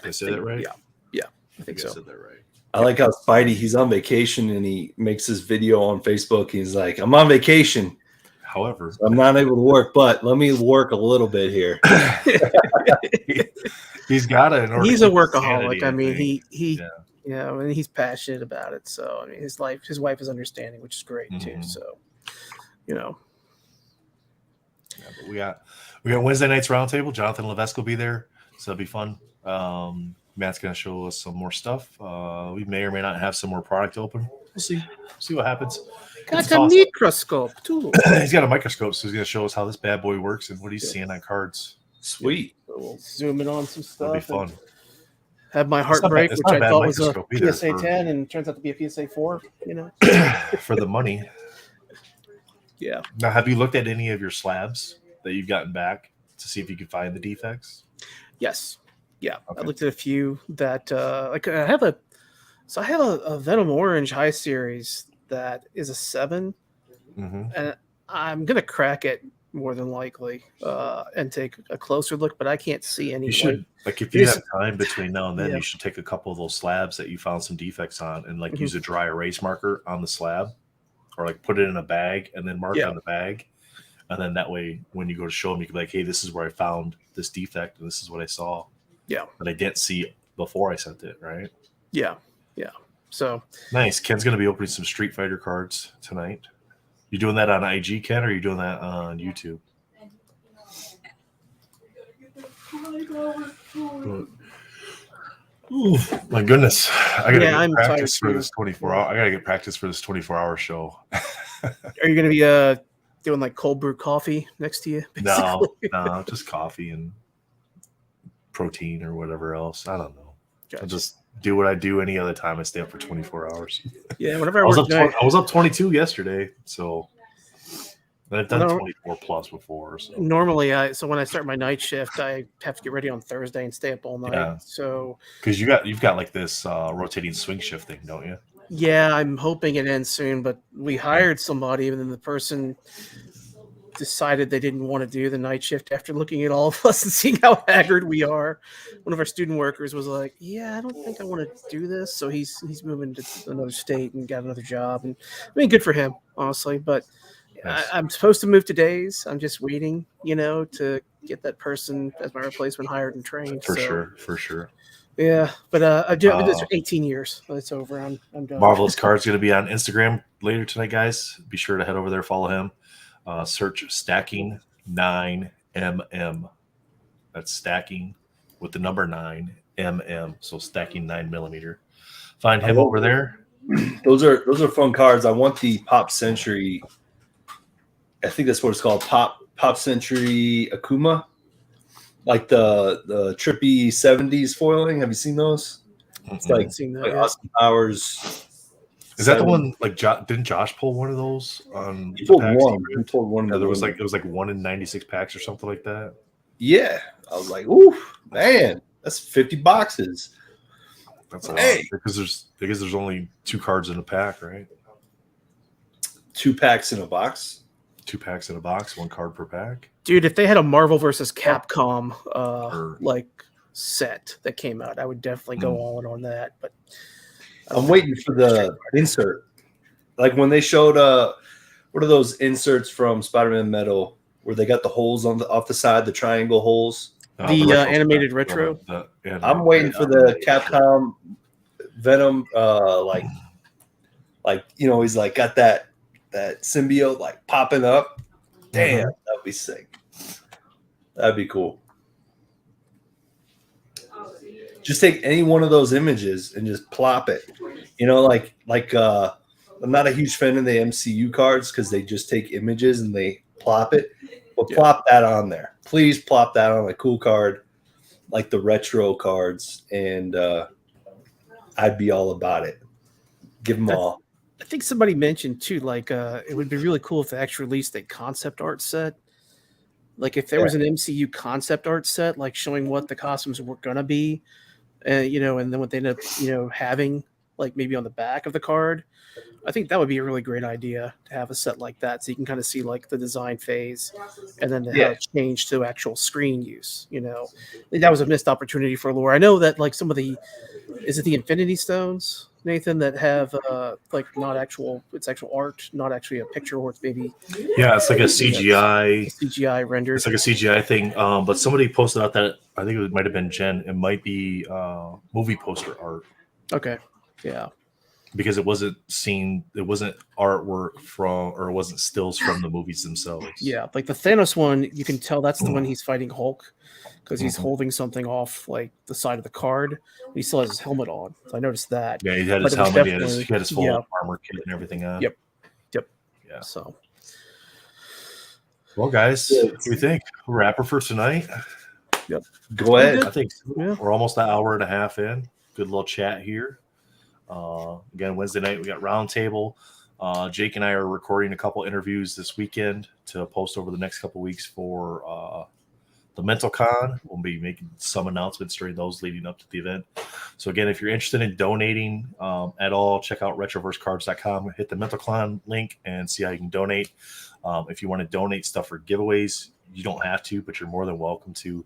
Did I say that right? Yeah. I think so. I said that right. I like how Spidey, he's on vacation and he makes this video on Facebook. He's like, I'm on vacation. However, so I'm not able to work, but let me work a little bit here. He's got it. He's a workaholic. I mean, he you know, and he's passionate about it. So I mean, his wife is understanding, which is great too. So, you know, yeah, but we got Wednesday night's roundtable. Jonathan Levesque will be there, so it'll be fun. Matt's gonna show us some more stuff. We may or may not have some more product open. We'll see what happens. Got a microscope too. He's got a microscope, so he's gonna show us how this bad boy works and what he's seeing on cards. Sweet. So we'll zoom in on some stuff. It'll be fun. Have my heart break, which I thought was a PSA 10 and turns out to be a PSA 4, you know. For the money. Yeah. Now, have you looked at any of your slabs that you've gotten back to see if you can find the defects? Yes. Yeah. Okay. I looked at a few that I have a Venom Orange High Series that is a 7. And I'm gonna crack it more than likely and take a closer look, but I can't see any. You should, like, if you have time between now and then, you should take a couple of those slabs that you found some defects on and like use a dry erase marker on the slab, or like put it in a bag and then mark on the bag, and then that way when you go to show them, you can be like, hey, this is where I found this defect and this is what I saw. Yeah, but I didn't see before I sent it, right? Yeah. So nice. Ken's gonna be opening some Street Fighter cards tonight. You doing that on IG, Ken, or are you doing that on YouTube? Ooh, my goodness. I gotta get practice for this 24-hour. I gotta get practice for this 24-hour show. Are you gonna be doing like cold brew coffee next to you? No, just coffee and protein or whatever else. I don't know. Gotcha. I'll just do what I do any other time I stay up for 24 hours. Yeah, whenever I was up 22 yesterday, so I've done 24 plus before. So. Normally, so when I start my night shift, I have to get ready on Thursday and stay up all night. Yeah. So because you've got like this rotating swing shift thing, don't you? Yeah, I'm hoping it ends soon. But we hired somebody, and then the person decided they didn't want to do the night shift after looking at all of us and seeing how haggard we are. One of our student workers was like, yeah, I don't think I want to do this. So he's moving to another state and got another job. And I mean, good for him, honestly. But I'm supposed to move to days. I'm just waiting, to get that person as my replacement hired and trained. For sure. Yeah, but I've done this for 18 years. It's over. I'm done. Marvel's Card's going to be on Instagram later tonight, guys. Be sure to head over there, follow him. Search Stacking 9mm. That's stacking with the number 9mm. So Stacking 9mm. Find him over there. Those are fun cards. I want the Pop Century. I think that's what it's called. Pop Century Akuma. Like the trippy 70s foiling. Have you seen those? It's like Austin Powers. Is that the one? Like, didn't Josh pull one of those on? He pulled one. He pulled one. Yeah, it was like 1 in 96 packs or something like that. Yeah, I was like, "Ooh, man, that's 50 boxes." That's a lot because there's only 2 cards in a pack, right? 2 packs in a box. 2 packs in a box, 1 card per pack. Dude, if they had a Marvel versus Capcom set that came out, I would definitely go all in on that. But I'm waiting for the insert. Like when they showed what are those inserts from Spider-Man Metal where they got the holes off the side, the triangle holes? The animated retro. I'm waiting for the Capcom Venom, like he's like got that symbiote like popping up. Damn, that'd be sick. That'd be cool. Just take any one of those images and just plop it. I'm not a huge fan of the MCU cards because they just take images and they plop it. But plop that on there. Please plop that on a cool card, like the retro cards, and I'd be all about it. Give them all. I think somebody mentioned too, like it would be really cool if they actually released a concept art set. Like if there was an MCU concept art set, like showing what the costumes were gonna be, and then what they end up, having, like maybe on the back of the card. I think that would be a really great idea to have a set like that, so you can kind of see like the design phase, and then how it changed to actual screen use. I think that was a missed opportunity for lore. I know that like some of the Infinity Stones, Nathan, that have like not actual, it's actual art, not actually a picture, or it's maybe it's like a CGI render. It's like a CGI thing. But somebody posted out that I think it might have been Jen. It might be movie poster art. Okay, yeah. Because it wasn't artwork from, or it wasn't stills from the movies themselves. Yeah, like the Thanos one, you can tell that's the one he's fighting Hulk, because he's holding something off like the side of the card. He still has his helmet on. So I noticed that. Yeah, he had his helmet. He had his full armor kit and everything on. Yep. Yeah. So, well, guys, what do you think? Wrapper for tonight. Yep. Go ahead. I think we're almost an hour and a half in. Good little chat here. Again, Wednesday night we got Roundtable. Jake and I are recording a couple interviews this weekend to post over the next couple weeks for the Mental Con. We'll be making some announcements during those leading up to the event. So again, if you're interested in donating at all, check out retroversecards.com. Hit the Mental Con link and see how you can donate. If you want to donate stuff for giveaways, you don't have to, but you're more than welcome to.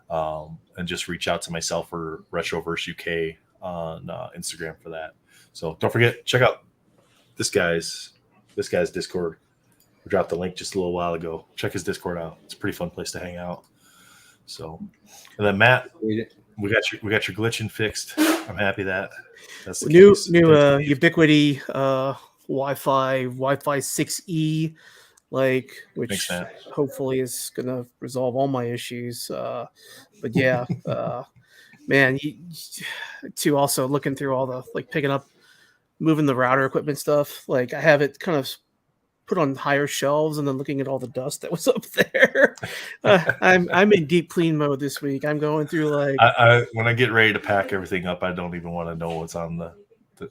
And just reach out to myself or Retroverse UK on Instagram for that. So don't forget, check out this guy's Discord. We dropped the link just a little while ago. Check his Discord out. It's a pretty fun place to hang out. So, and then Matt, we got your glitching fixed. I'm happy that's the new Ubiquity Wi-Fi 6E, like, which hopefully is gonna resolve all my issues. But yeah, man, to also looking through all the like picking up, moving the router equipment stuff. Like I have it kind of put on higher shelves, and then looking at all the dust that was up there. I'm in deep clean mode this week. I'm going through like when I get ready to pack everything up, I don't even want to know what's on the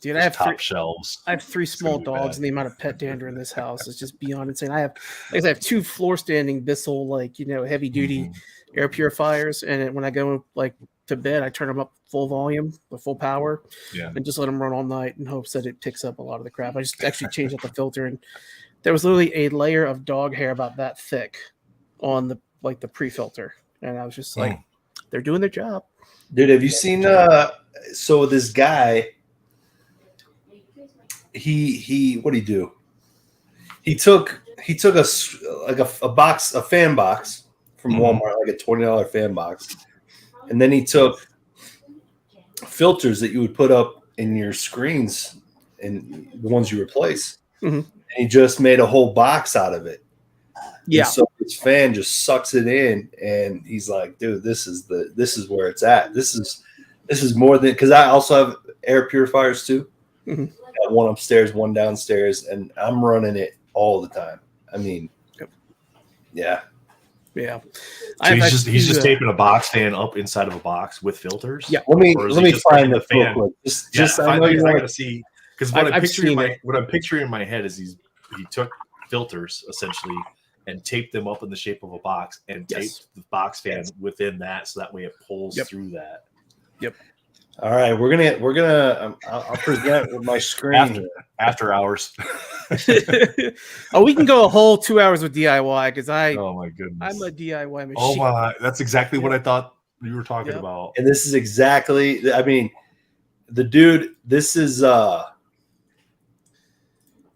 dude, I have top shelves. I have 3 small dogs, and the amount of pet dander in this house is just beyond insane. I have 2 floor standing Bissell, like, heavy duty air purifiers, and when I go like to bed, I turn them up full volume with full power, and just let them run all night in hopes that it picks up a lot of the crap. I just actually changed out the filter, and there was literally a layer of dog hair about that thick on the pre-filter, and I was just like, they're doing their job. Dude, have you seen so this guy, he what did he do? He took a fan box from Walmart, like a $20 fan box, and then he took filters that you would put up in your screens and the ones you replace, and he just made a whole box out of it. Yeah. And so his fan just sucks it in, and he's like, dude, this is where it's at. This is more than, because I also have air purifiers too. I got one upstairs, one downstairs, and I'm running it all the time. I mean, yeah. So he's just taping a box fan up inside of a box with filters. Yeah. Let me find the fan. Just I know you want to see, because what I'm picturing in my head is he took filters essentially and taped them up in the shape of a box and taped the box fan within that, so that way it pulls through that. Yep. All right, we're gonna. I'll present with my screen after hours. We can go a whole 2 hours with DIY because oh my goodness, I'm a DIY machine. Oh my, that's exactly what I thought you were talking about. And this is exactly. I mean, the dude. This is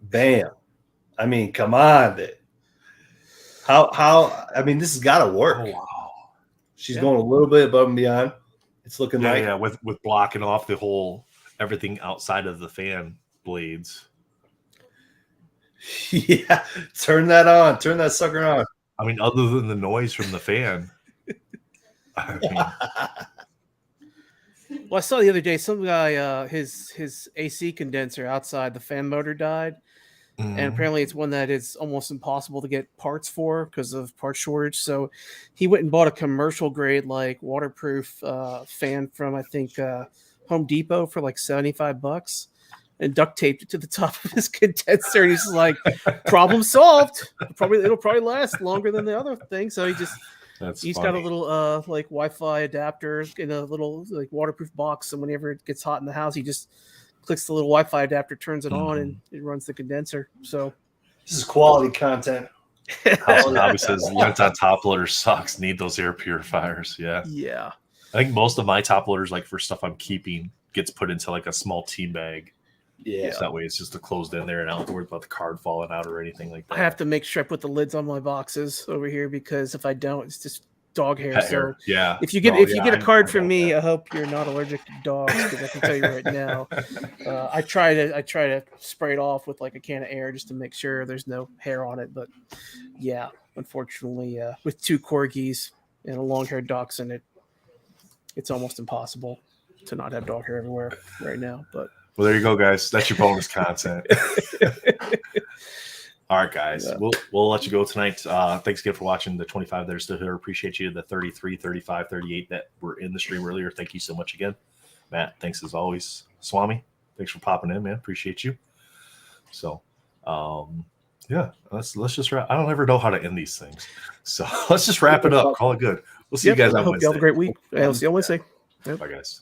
bam. I mean, come on, dude. How? I mean, this has got to work. Oh, wow. She's going a little bit above and beyond. It's looking like with blocking off the whole. everything outside of the fan blades. Yeah, turn that on. Turn that sucker on. I mean, other than the noise from the fan. I mean, Well, I saw the other day some guy, his AC condenser outside the fan motor died, and apparently it's one that is almost impossible to get parts for because of part shortage. So he went and bought a commercial grade, like waterproof fan from I think Home Depot for like $75, and duct taped it to the top of his condenser. And he's just like, problem solved. It'll probably last longer than the other thing. So he's got a little like Wi-Fi adapter in a little like waterproof box, and whenever it gets hot in the house, he just clicks the little Wi-Fi adapter, turns it on, and it runs the condenser. So this is quality content. Hobby says lint on top loaders sucks. Need those air purifiers. Yeah. Yeah. I think most of my top loaders, like for stuff I'm keeping, gets put into like a small tea bag. Yeah. So that way it's just closed in there, and I don't have to worry about the card falling out or anything like that. I have to make sure I put the lids on my boxes over here, because if I don't, it's just dog hair. So yeah, if you get a card from me, I hope you're not allergic to dogs, because I can tell you right now, I try to spray it off with like a can of air just to make sure there's no hair on it. But yeah, unfortunately, with 2 corgis and a long-haired dachshund, it's almost impossible to not have dog hair everywhere right now. But well, there you go, guys. That's your bonus content. All right, guys. Yeah. We'll let you go tonight. Thanks again for watching the 25 that are still here. Appreciate you. The 33, 35, 38 that were in the stream earlier. Thank you so much again. Matt, thanks as always. Swami, thanks for popping in, man. Appreciate you. So, yeah, let's just wrap. I don't ever know how to end these things. So let's just wrap it up. Call it good. We'll see you guys on Wednesday. You have a great week. I'll see you on Wednesday. Bye, guys.